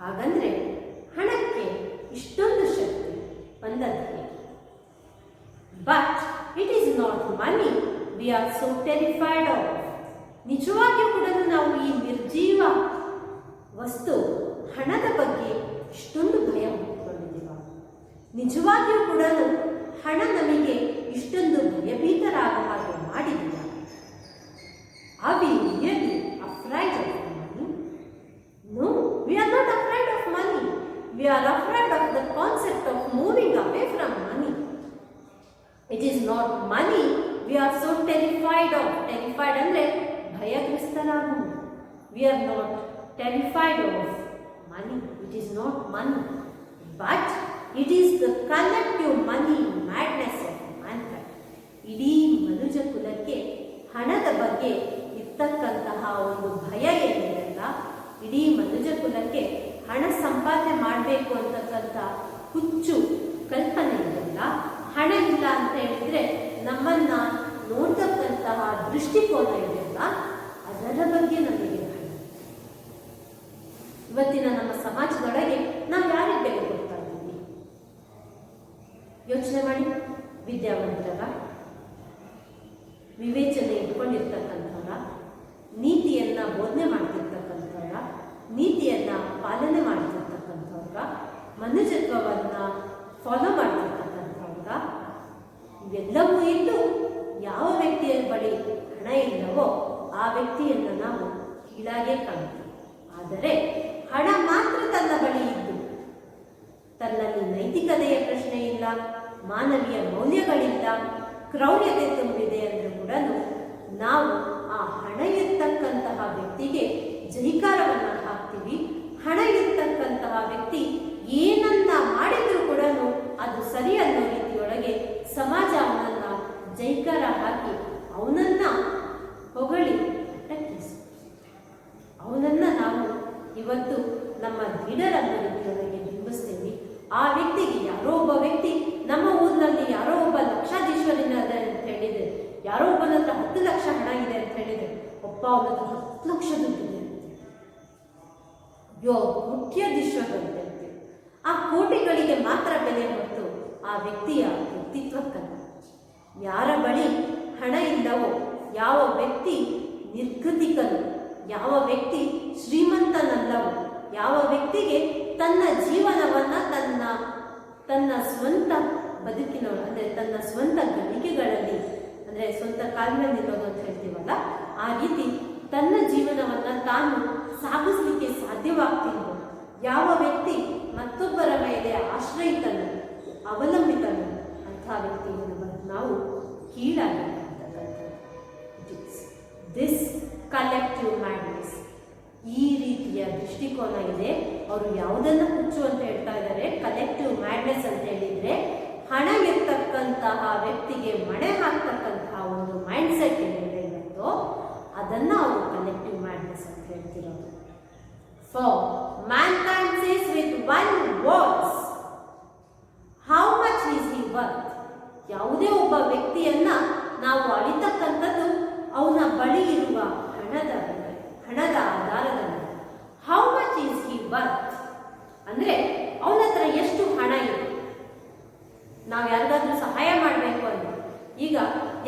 ಹಾಗಂದ್ರೆ ಹಣಕ್ಕೆ ಇಷ್ಟೊಂದು ಶಕ್ತಿ ಬಂದದ್ದು. But it is not money we are so terrified of. ನಿಜವಾಗಿಯೂ ಕೂಡ ನಾವು ಈ ನಿರ್ಜೀವ ವಸ್ತು ಹಣದ ಬಗ್ಗೆ ಇಷ್ಟೊಂದು ಭಯ ಹೊಂದಿಕೊಂಡಿದ್ದೀವ. ನಿಜವಾಗಿಯೂ ಕೂಡ ಹಣ ನಮಗೆ ಇಷ್ಟೊಂದು ಭಯಭೀತರಾಗ ಹಾಗೆ ಮಾಡಿದ್ದೀರ. Are we really afraid of money? No, we are not afraid of money. We are afraid of the concept of moving away from money. It is not money we are so terrified of. Terrified ಅಂದ್ರೆ ಭಯಗ್ರಸ್ತರಾಗುವುದು. We are not terrified of money. It is not money. But it is the collective money madness of mankind. ಇಡೀ ಮನುಜ ಕುಲಕ್ಕೆ ಹಣದ ಬಗ್ಗೆ ಇರ್ತಕ್ಕಂತಹ ಒಂದು ಭಯ ಏನಿದೆಯಲ್ಲ, ಇಡೀ ಮನುಜ ಕುಲಕ್ಕೆ ಹಣ ಸಂಪಾದನೆ ಮಾಡಬೇಕು ಅಂತಕ್ಕಂಥ ಹುಚ್ಚು ಕಲ್ಪನೆ ಇದೆಯಲ್ಲ, ಹಣ ಇಲ್ಲ ಅಂತ ಹೇಳಿದ್ರೆ ನಮ್ಮನ್ನ ನೋಡ್ತಕ್ಕಂತಹ ದೃಷ್ಟಿಕೋನ ಇದೆಯಲ್ಲ, ಅದರ ಬಗ್ಗೆ ನಮಗೆ ಭಯ. ಇವತ್ತಿನ ನಮ್ಮ ಸಮಾಜದೊಳಗೆ ನಾವು ಯಾರಿಗೆ ಬೆಲೆ ಕೊಡ್ತಾ ಇದ್ದೀವಿ? ಯೋಚನೆ ಮಾಡಿ. ವಿದ್ಯಾವಂತರಾಗ, ವಿವೇಚನೆ ಇಟ್ಕೊಂಡಿರ್ತಕ್ಕಂಥವ್ರ, ನೀತಿಯನ್ನ ಬೋಧನೆ ಮಾಡ್ತಿರ್ತಕ್ಕಂಥವ್ರ, ನೀತಿಯನ್ನ ಪಾಲನೆ ಮಾಡ್ತಿರ್ತಕ್ಕಂಥವ್ರ, ಮನುಜತ್ವವನ್ನ ಫಾಲೋ ಮಾಡ್ತಿರ್ತಕ್ಕಂಥವ್ರ, ಇವೆಲ್ಲವೂ ಇದ್ದು ಯಾವ ವ್ಯಕ್ತಿಯ ಬಳಿ ಹಣ ಇಲ್ಲವೋ ಆ ವ್ಯಕ್ತಿಯನ್ನು ನಾವು ಕೀಳಾಗೆ ಕಾಣ್ತೀವಿ. ಆದರೆ ಹಣ ಮಾತ್ರ ತನ್ನ ಬಳಿ ಇದ್ದು ತನ್ನಲ್ಲಿ ನೈತಿಕತೆಯ ಪ್ರಶ್ನೆ ಇಲ್ಲ, ಮಾನವೀಯ ಮೌಲ್ಯಗಳಿಲ್ಲ, ಕ್ರೌರ್ಯತೆ ತುಂಬಿದೆ ಅಂದರೂ ಕೂಡ ನಾವು ಆ ಹಣ ಇರ್ತಕ್ಕಂತಹ ವ್ಯಕ್ತಿಗೆ ಜೈಕಾರವನ್ನು ಹಾಕ್ತೀವಿ. ಹಣ ಇರ್ತಕ್ಕಂತಹ ವ್ಯಕ್ತಿ ಏನನ್ನ ಮಾಡಿದರೂ ಕೂಡ ಅದು ಸರಿ ಅನ್ನೋ ರೀತಿಯೊಳಗೆ ಸಮಾಜ ಅವನನ್ನ ಜೈಕಾರ ಹಾಕಿ ಅವನನ್ನ ಹೊಗಳಿ ಅವನನ್ನ ನಾವು ಇವತ್ತು ನಮ್ಮ ಲೀಡರ್ ಅನ್ನೋ ರೀತಿಯೊಳಗೆ ಬಿಂಬಿಸ್ತೇವೆ. ಆ ವ್ಯಕ್ತಿಗೆ ಯಾರೋ ಒಬ್ಬ ವ್ಯಕ್ತಿ ನಮ್ಮ ಊರಿನಲ್ಲಿ ಯಾರೋ ಒಬ್ಬ ಲಕ್ಷಾಧೀಶ್ವರಿನ ಅದ ಅಂತ ಹೇಳಿದ್ರೆ, ಯಾರೋ ಒಬ್ಬನ ಹತ್ರ 10 ಲಕ್ಷ ಹಣ ಇದೆ ಅಂತ ಹೇಳಿದ್ರೆ, ಒಬ್ಬ ಅವನ ಹತ್ರ 10 ಲಕ್ಷ ದುಡ್ಡಿದೆ ಕೋಟ್ಯಾಧೀಶ್ವರಂತೆ. ಆ ಕೋಟಿಗಳಿಗೆ ಮಾತ್ರ ಬೆಲೆ ಹೊರತು ಆ ವ್ಯಕ್ತಿಯ ವ್ಯಕ್ತಿತ್ವಕ್ಕಲ್ಲ. ಯಾರ ಬಳಿ ಹಣ ಇಲ್ಲವೋ, ಯಾವ ವ್ಯಕ್ತಿ ನಿರ್ಗತಿಕನು, ಯಾವ ವ್ಯಕ್ತಿ ಶ್ರೀಮಂತನಲ್ಲವೋ, ಯಾವ ವ್ಯಕ್ತಿಗೆ ತನ್ನ ಜೀವನವನ್ನ ತನ್ನ ಸ್ವಂತ ಬದುಕಿನ ಅಂದರೆ ತನ್ನ ಸ್ವಂತ ಗಳಿಗೆಗಳಲ್ಲಿ ಅಂದರೆ ಸ್ವಂತ ಕಾಲಿನಲ್ಲಿ ನಿಲ್ಲೋದು ಅಂತ ಹೇಳ್ತೀವಲ್ಲ, ಆ ರೀತಿ ತನ್ನ ಜೀವನವನ್ನ ತಾನು ಸಾಗಿಸ್ಲಿಕ್ಕೆ ಸಾಧ್ಯವಾಗ್ತಿಲ್ವೋ, ಯಾವ ವ್ಯಕ್ತಿ ಮತ್ತೊಬ್ಬರ ಮೇಲೆ ಆಶ್ರಯಿತನು ಅವಲಂಬಿತನು ಅಂತಹ ವ್ಯಕ್ತಿಯನ್ನು ನಾವು ಕೀಳಾಗಿರ್ತಕ್ಕಂಥದ್ದು. ದಿಸ್ ಕಲೆಕ್ಟಿವ್ ಮ್ಯಾಡ್ನೆಸ್, ಈ ರೀತಿಯ ದೃಷ್ಟಿಕೋನ ಇದೆ. ಅವರು ಯಾವುದನ್ನು ಹುಚ್ಚು ಅಂತ ಹೇಳ್ತಾ ಇದ್ದಾರೆ, ಕಲೆಕ್ಟಿವ್ ಮ್ಯಾಡ್ನೆಸ್ ಅಂತ ಹೇಳಿದ್ರೆ ಹಣ ಇರ್ತಕ್ಕಂತಹ ವ್ಯಕ್ತಿಗೆ ಮಣೆ ಹಾಕ್ತಕ್ಕಂತಹ ಒಂದು ಮೈಂಡ್ ಸೆಟ್ ಏನಿದೆ ಇವತ್ತು, ಅದನ್ನ ಅವರು ಕಲೆಕ್ಟಿವ್ ಮ್ಯಾಡ್ನೆಸ್ ಅಂತ ಹೇಳ್ತಿರೋದು. For mankind says with one words, how much is he worth? ಯಾವುದೇ ಒಬ್ಬ ವ್ಯಕ್ತಿಯನ್ನ ನಾವು ಅಳಿತಕ್ಕಂಥದ್ದು ಅವನ ಬಳಿ ಇರುವ ಹಣದ ಆಧಾರದ ಮೇಲೆ. How much is he worth ಅಂದ್ರೆ ಅವನ ಹತ್ರ ಎಷ್ಟು ಹಣ ಇದೆ. ನಾವು ಯಾರಿಗಾದ್ರೂ ಸಹಾಯ ಮಾಡಬೇಕು ಅಂದ್ರೆ, ಈಗ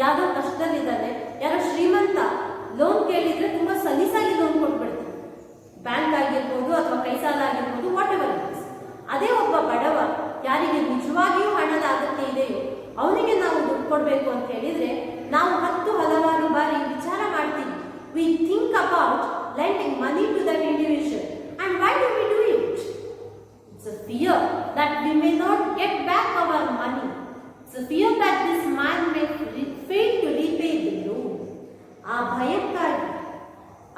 ಯಾವುದೋ ಕಷ್ಟದಲ್ಲಿದ್ದಾನೆ, ಯಾರೋ ಶ್ರೀಮಂತ ಲೋನ್ ಕೇಳಿದ್ರೆ ತುಂಬಾ ಸಲೀಸಾಗಿ ಲೋನ್ ಕೊಟ್ಬಿಡ್ತಾರೆ, ಬ್ಯಾಂಕ್ ಆಗಿರ್ಬೋದು ಅಥವಾ ಕೈ ಸಾಲ ಆಗಿರ್ಬೋದು, ವಾಟ್ ಎವರ್ ಇಟ್ ಇಸ್. ಅದೇ ಒಬ್ಬ ಬಡವ ಯಾರಿಗೆ ನಿಜವಾಗಿಯೂ ಹಣದ ಅಗತ್ಯ ಇದೆಯೋ ಅವನಿಗೆ ನಾವು ದುಡ್ಡು ಕೊಡಬೇಕು ಅಂತ ಹೇಳಿದ್ರೆ ನಾವು ಹಲವಾರು ಬಾರಿ ವಿಚಾರ ಮಾಡ್ತೀವಿ. We think about lending money to that individual, and why do we do it? It's a fear that we may not get back our money. It's a fear that this man may fail to repay the loan. ಆ ಭಯಕ್ಕಾಗಿ,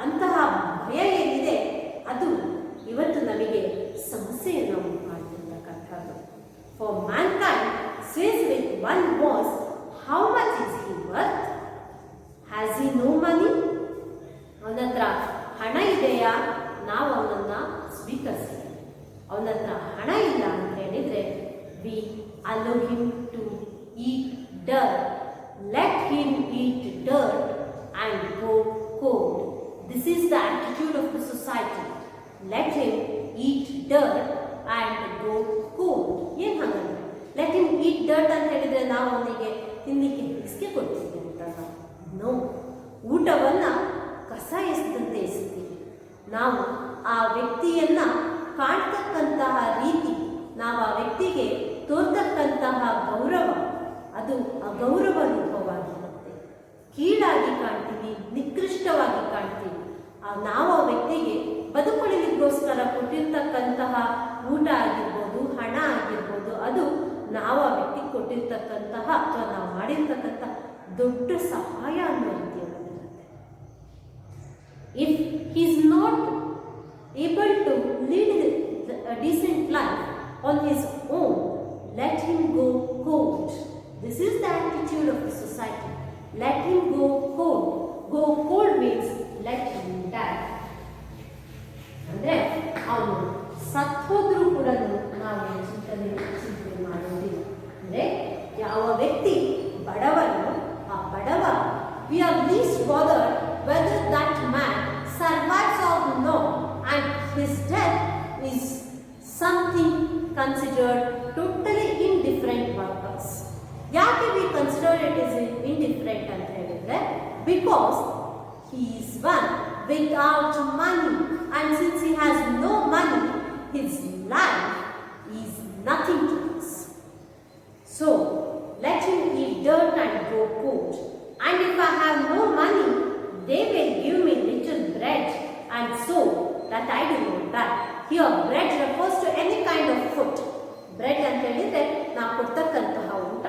ಅಂತಹ ಭಯ ಏನಿದೆ ಅದು ಇವತ್ತು ನಮಗೆ ಸಮಸ್ಯೆಯನ್ನು ಉಂಟು ಮಾಡ್ತಿರ್ತಕ್ಕಂಥದ್ದು. For mankind says with one voice, how much is he worth? Has he no money? ಅವನ ಹತ್ರ ಹಣ ಇದೆಯಾ? ನಾವು ಅವನನ್ನ ಸ್ವೀಕರಿಸ್ತೀವಿ. ಅವನ ಹತ್ರ ಹಣ ಇಲ್ಲ ಅಂತ ಹೇಳಿದ್ರೆ we allow him to eat dirt. Let him eat dirt and go cold. This is the attitude of the society. Let him eat dirt and go cold. ಏನು ಹಾಗಂದ್ರೆ let him eat dirt ಅಂತ ಹೇಳಿದ್ರೆ ನಾವು ಅವನಿಗೆ ತಿನ್ನಲಿಕ್ಕೆ ಬಿಸ್ಕೆ ಕೊಡ್ತೀವಿ ಅಂತ? ನೋ, ಊಟವನ್ನ ಕಸ ಎಸೆದಂತೆ ಎಸ್ತೀವಿ. ನಾವು ಆ ವ್ಯಕ್ತಿಯನ್ನ ಕಾಣ್ತಕ್ಕಂತಹ ರೀತಿ, ನಾವು ಆ ವ್ಯಕ್ತಿಗೆ ತೋರ್ತಕ್ಕಂತಹ ಗೌರವ, ಅದು ಅಗೌರವ ರೂಪವಾಗಿರುತ್ತೆ. ಕೀಳಾಗಿ ಕಾಣ್ತೀವಿ, ನಿಕೃಷ್ಟವಾಗಿ ಕಾಣ್ತೀವಿ. ನಾವು ಆ ವ್ಯಕ್ತಿಗೆ ಬದುಕುಳಿಗೋಸ್ಕರ ಕೊಟ್ಟಿರ್ತಕ್ಕಂತಹ ಊಟ ಆಗಿರ್ಬೋದು, ಹಣ ಆಗಿರ್ಬೋದು, ಅದು ನಾವು ಆ ವ್ಯಕ್ತಿಗೆ ಕೊಟ್ಟಿರ್ತಕ್ಕಂತಹ ಅಥವಾ ನಾವು ಮಾಡಿರ್ತಕ್ಕಂತಹ ದೊಡ್ಡ ಸಹಾಯ ಅನ್ನೋ ರೀತಿಯಲ್ಲಿರುತ್ತೆ. If he is not able to lead a decent life on his own, let him go cold. This is the attitude of the society. Let him go cold. Go cold means let him die. ಅಂದ್ರೆ ಅವನು ಸತ್ತೋದ್ರೂ ಕೂಡ ನಾವು ಚಿಂತನೆ ಮಾಡೋದಿಲ್ಲ. ಅಂದ್ರೆ ಯಾವ ವ್ಯಕ್ತಿ ಬಡವನು, ಆ ಬಡವ, we are least bothered whether that man survives or no, and his death is something considered totally indifferent for us. Yake we consider it as indifferent ಅಂತ ಹೇಳಿದ್ರೆ, because he is one without money, and since he has no money, his life is nothing to us. So let him eat dirt and go cold. And if I have no money, they will give me little bread and so that I do not die. Here bread refers to any kind of food. Bread ಅಂತ ಹೇಳಿದ್ರೆ ನಾವು ಕೊಡ್ತಕ್ಕಂತಹ ಊಟ.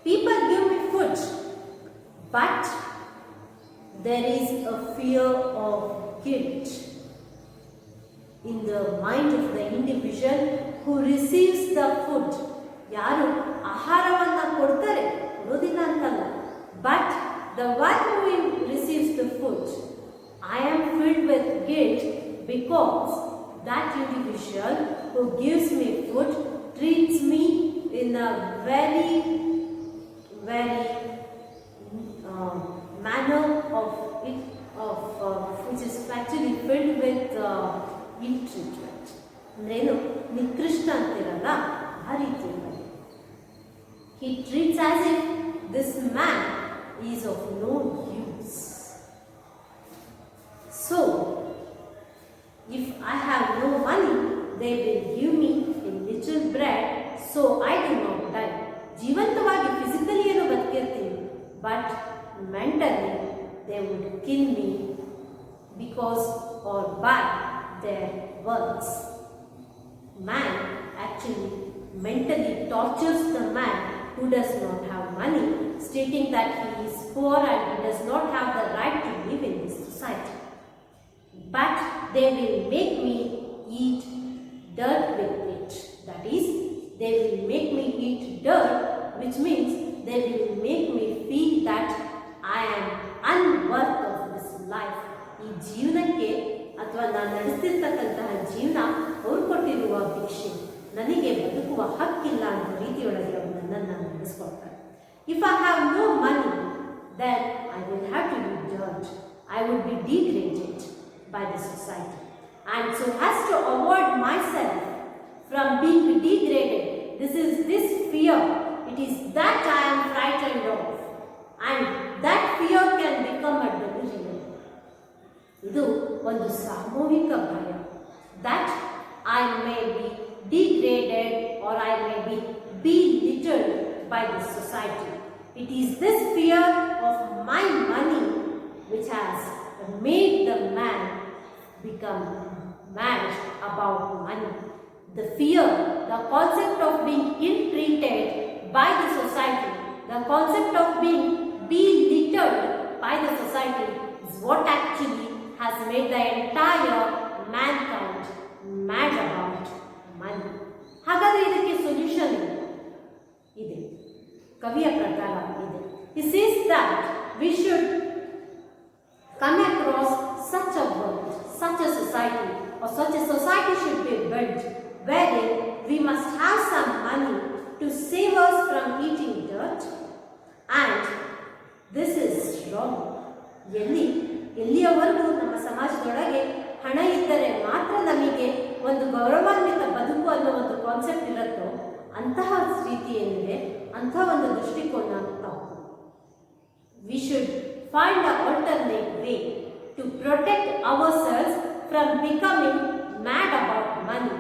People give me food, but there is a fear of guilt in the mind of the individual who receives the food. ಯಾರು ಆಹಾರವನ್ನ ಕೊಡ್ತಾರೆ, ಕೊಡೋದಿಲ್ಲ ಅಂತಲ್ಲ, but the one who receives the food, I am filled with guilt because that individual who gives me food treats me in a very manner which is actually filled with ill treatment. ಅಂದ್ರೇನು, ನಿಕೃಷ್ಟ ಅಂತಿರಲ್ಲ ಆ ರೀತಿ. He treats as if this man is of no use. So, if they will give me a little bread so I do not die. ಜೀವಂತವಾಗಿ ಫಿಸಿಕಲಿ ಏನೋ ಬದುಕಿರ್ತೀನಿ, but mentally they would kill me because or by their words. Man actually mentally tortures the man who does not have money, stating that he is poor and he does not have the right to live in this society. But they will make me eat dirt with it. That is, they will make me eat dirt, which means they will make me feel that I am unworth of this life. ಈ ಜೀವನಕ್ಕೆ ಅಥವಾ ನಾನು ನಡೆಸ್ತಿರ್ತಕ್ಕಂತಹ ಜೀವನ ಅವ್ರು ಕೊಟ್ಟಿರುವ ಭಿಕ್ಷೆ, ನನಗೆ ಬದುಕುವ ಹಕ್ಕಿಲ್ಲ ಅನ್ನೋ ರೀತಿಯೊಳಗೆ ಅವರು ನನ್ನನ್ನು ನಡೆಸ್ಕೊಡ್ತಾರೆ. If I have no money, then I will have to be dirt. I would be degraded by the society. And so as to avoid myself from being degraded, this fear, it is that I am frightened of. And that fear can become a delusion. ಇದು ಒಂದು ಸಾಮೂಹಿಕ ಭಯ. That I may be degraded or I may be belittled by the society. It is this fear of my money which has made the man become mad about money. The fear, the concept of being ill-treated by the society, the concept of being belittled by the society is what actually has made the entire mankind mad about money. ಹಾಗಾದರೆ ಇದಕ್ಕೆ ಸೊಲ್ಯೂಷನ್ ಇದೆ, ಕವಿಯ ಪ್ರಕಾರ ಇದೆ. He says that we should come across such a world, such a society, or such a society should be built wherein we must have some money to save us from eating dirt, and this is wrong. ಎಲ್ಲಿಯವರೆಗೂ ನಮ್ಮ ಸಮಾಜದೊಳಗೆ ಹಣ ಇದ್ದರೆ ಮಾತ್ರ ನಮಗೆ ಒಂದು ಗೌರವಾನ್ವಿತ ಬದುಕು ಅನ್ನೋ ಒಂದು ಕಾನ್ಸೆಪ್ಟ್ ಇರುತ್ತೋ ಅಂತಹ ರೀತಿ ಏನಿದೆ, ಅಂತಹ ಒಂದು ದೃಷ್ಟಿಕೋನ ತಪ್ಪು. We should find a alternate way to protect ourselves from becoming mad about money,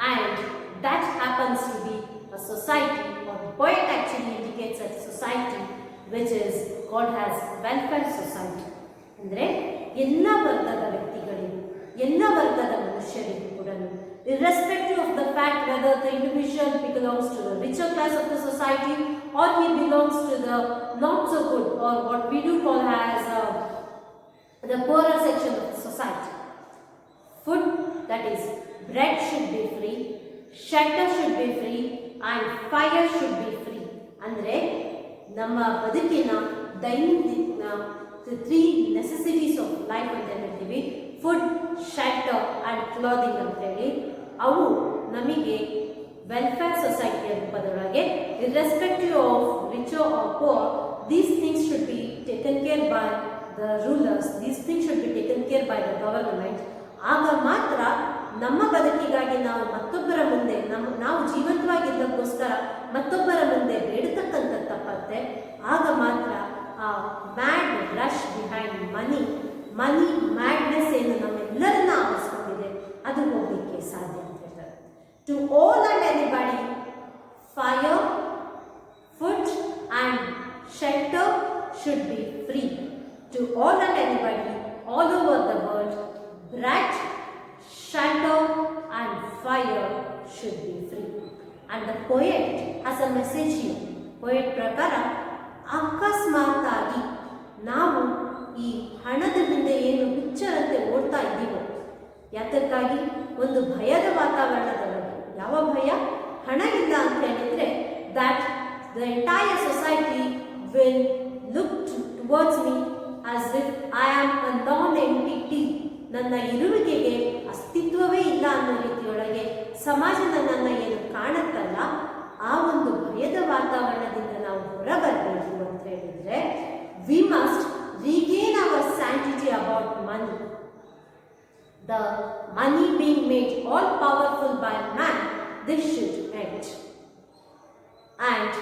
and that happens to be a society, or the poet actually indicates a society which is called as welfare society. ಅಂದರೆ ಎಲ್ಲ ವರ್ಗದ ವ್ಯಕ್ತಿಗಳಿಗೂ, ಎಲ್ಲ ವರ್ಗದ ಮನುಷ್ಯರಿಗೂ ಕೂಡ, irrespective of the fact whether the individual belongs to the richer class of the society or he belongs to the not so good, or what we do call as the poorer section of the society. Food, that is bread, should be free, shelter should be free, and fire should be free. ಅಂದರೆ ನಮ್ಮ ಬದುಕಿನ ದೈನಂದಿನ ತ್ರೀ ನೆಸೆಸಿಟೀಸ್ ಆಫ್ ಲೈಫ್ ಅಂತ ಹೇಳ್ತೀವಿ, ಫುಡ್, ಶೆಲ್ಟರ್ ಆ್ಯಂಡ್ ಕ್ಲಾದಿಂಗ್ ಅಂತೇಳಿ, ಅವು ನಮಗೆ ವೆಲ್ಫೇರ್ ಸೊಸೈಟಿಯ ರೂಪದೊಳಗೆ irrespective of rich or poor, these things should be taken care by the rulers, these things should be taken care by the government. ಆಗ ಮಾತ್ರ ನಮ್ಮ ಬದುಕಿಗಾಗಿ ನಾವು ಮತ್ತೊಬ್ಬರ ಮುಂದೆ ನಾವು ಜೀವಂತವಾಗಿದ್ದಕ್ಕೋಸ್ಕರ ಮತ್ತೊಬ್ಬರ ಮುಂದೆ ಬೇಡತಕ್ಕಂಥ ತಪ್ಪತ್ತೆ. ಆಗ ಮಾತ್ರ ಆ mad rush behind money madness ಏನು ನಮ್ಮೆಲ್ಲರನ್ನ ಆವರಿಸ್ಕೊಂಡಿದೆ ಅದು ಹೋಗಲಿಕ್ಕೆ ಸಾಧ್ಯ ಅಂತ ಹೇಳ್ತಾರೆ. To all and anybody fire, food and shelter should be free. To all and anybody all over the world, bread, shelter and fire should be free. And the poet has a message here. Poet ಪ್ರಕಾರ ಅಕಸ್ಮಾತಾಗಿ ನಾವು ಈ ಹಣದ ಹಿಂದೆ ಏನು ಹುಚ್ಚರಂತೆ ಓಡ್ತಾ ಇದ್ದೀವೋ, ಯಾತಕ್ಕಾಗಿ? ಒಂದು ಭಯದ ವಾತಾವರಣದೊಳಗೆ. ಯಾವ ಭಯ? ಹಣ ಇಲ್ಲ ಅಂತ ಹೇಳಿದರೆ that the entire society will look towards me as if I am a non-entity. ನನ್ನ ಇರುವಿಕೆಗೆ ಅಸ್ತಿತ್ವವೇ ಇಲ್ಲ ಅನ್ನೋ ರೀತಿಯೊಳಗೆ ಸಮಾಜ ನನ್ನನ್ನು ಏನು ಕಾಣುತ್ತಲ್ಲ, ಆ ಒಂದು ಭಯದ ವಾತಾವರಣದಿಂದ ನಾವು ಹೊರಬರಬೇಕು ಅಂತ ಹೇಳಿದರೆ we must regain our sanity about money. The money being made all powerful by man, this should end. And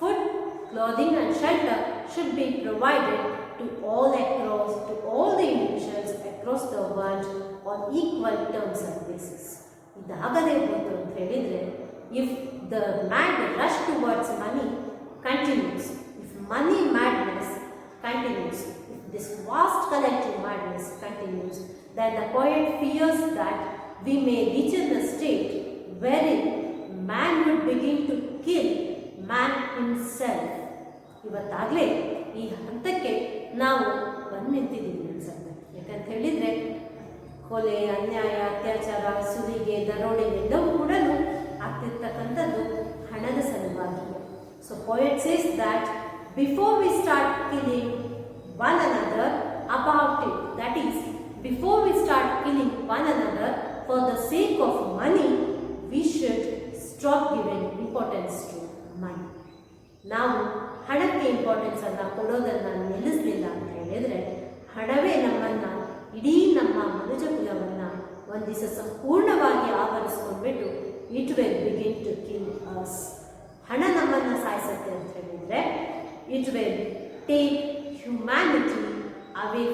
food, clothing and shelter should be provided to all the individuals across the world on equal terms and basis. ಇದಾಗದೇ ಹೋಯಿತು ಅಂತ ಹೇಳಿದರೆ, if the mad rush towards money continues, if money madness continues, if this vast collective madness continues, then the poet fears that we may reach in a state wherein man would begin to kill man himself. ಇವತ್ತಾಗಲೇ ಈ ಹಂತಕ್ಕೆ ನಾವು ಬಂದು ನಿಂತಿದ್ದೀವಿ ಅನ್ಸುತ್ತೆ. ಯಾಕಂತ ಹೇಳಿದರೆ ಕೊಲೆ, ಅನ್ಯಾಯ, ಅತ್ಯಾಚಾರ, ಸುಲಿಗೆ, ದರೋಡೆ ಎಲ್ಲವೂ ಕೂಡ ಆಗ್ತಿರ್ತಕ್ಕಂಥದ್ದು ಹಣದ ಸಲುವಾಗಿ. So poet says that before we start killing one another about it, that is, before we start killing one another for the sake of money, we should stop giving importance to money. ನಾವು ಹಣಕ್ಕೆ ಇಂಪಾರ್ಟೆನ್ಸ್ ಅನ್ನು ಕೊಡೋದನ್ನು ನಿಲ್ಲಿಸಲಿಲ್ಲ ಅಂತ ಹೇಳಿದರೆ, ಹಣವೇ ನಮ್ಮನ್ನು, ಇಡೀ ನಮ್ಮ ಮನುಜ ಕುಲವನ್ನು ಒಂದು ದಿವಸ ಸಂಪೂರ್ಣವಾಗಿ ಆವರಿಸ್ಕೊಂಡ್ಬಿಟ್ಟು it will begin to kill us. ಹಣ ನಮ್ಮನ್ನು ಸಾಯಿಸುತ್ತೆ ಅಂತ ಹೇಳಿದರೆ, it will take humanity away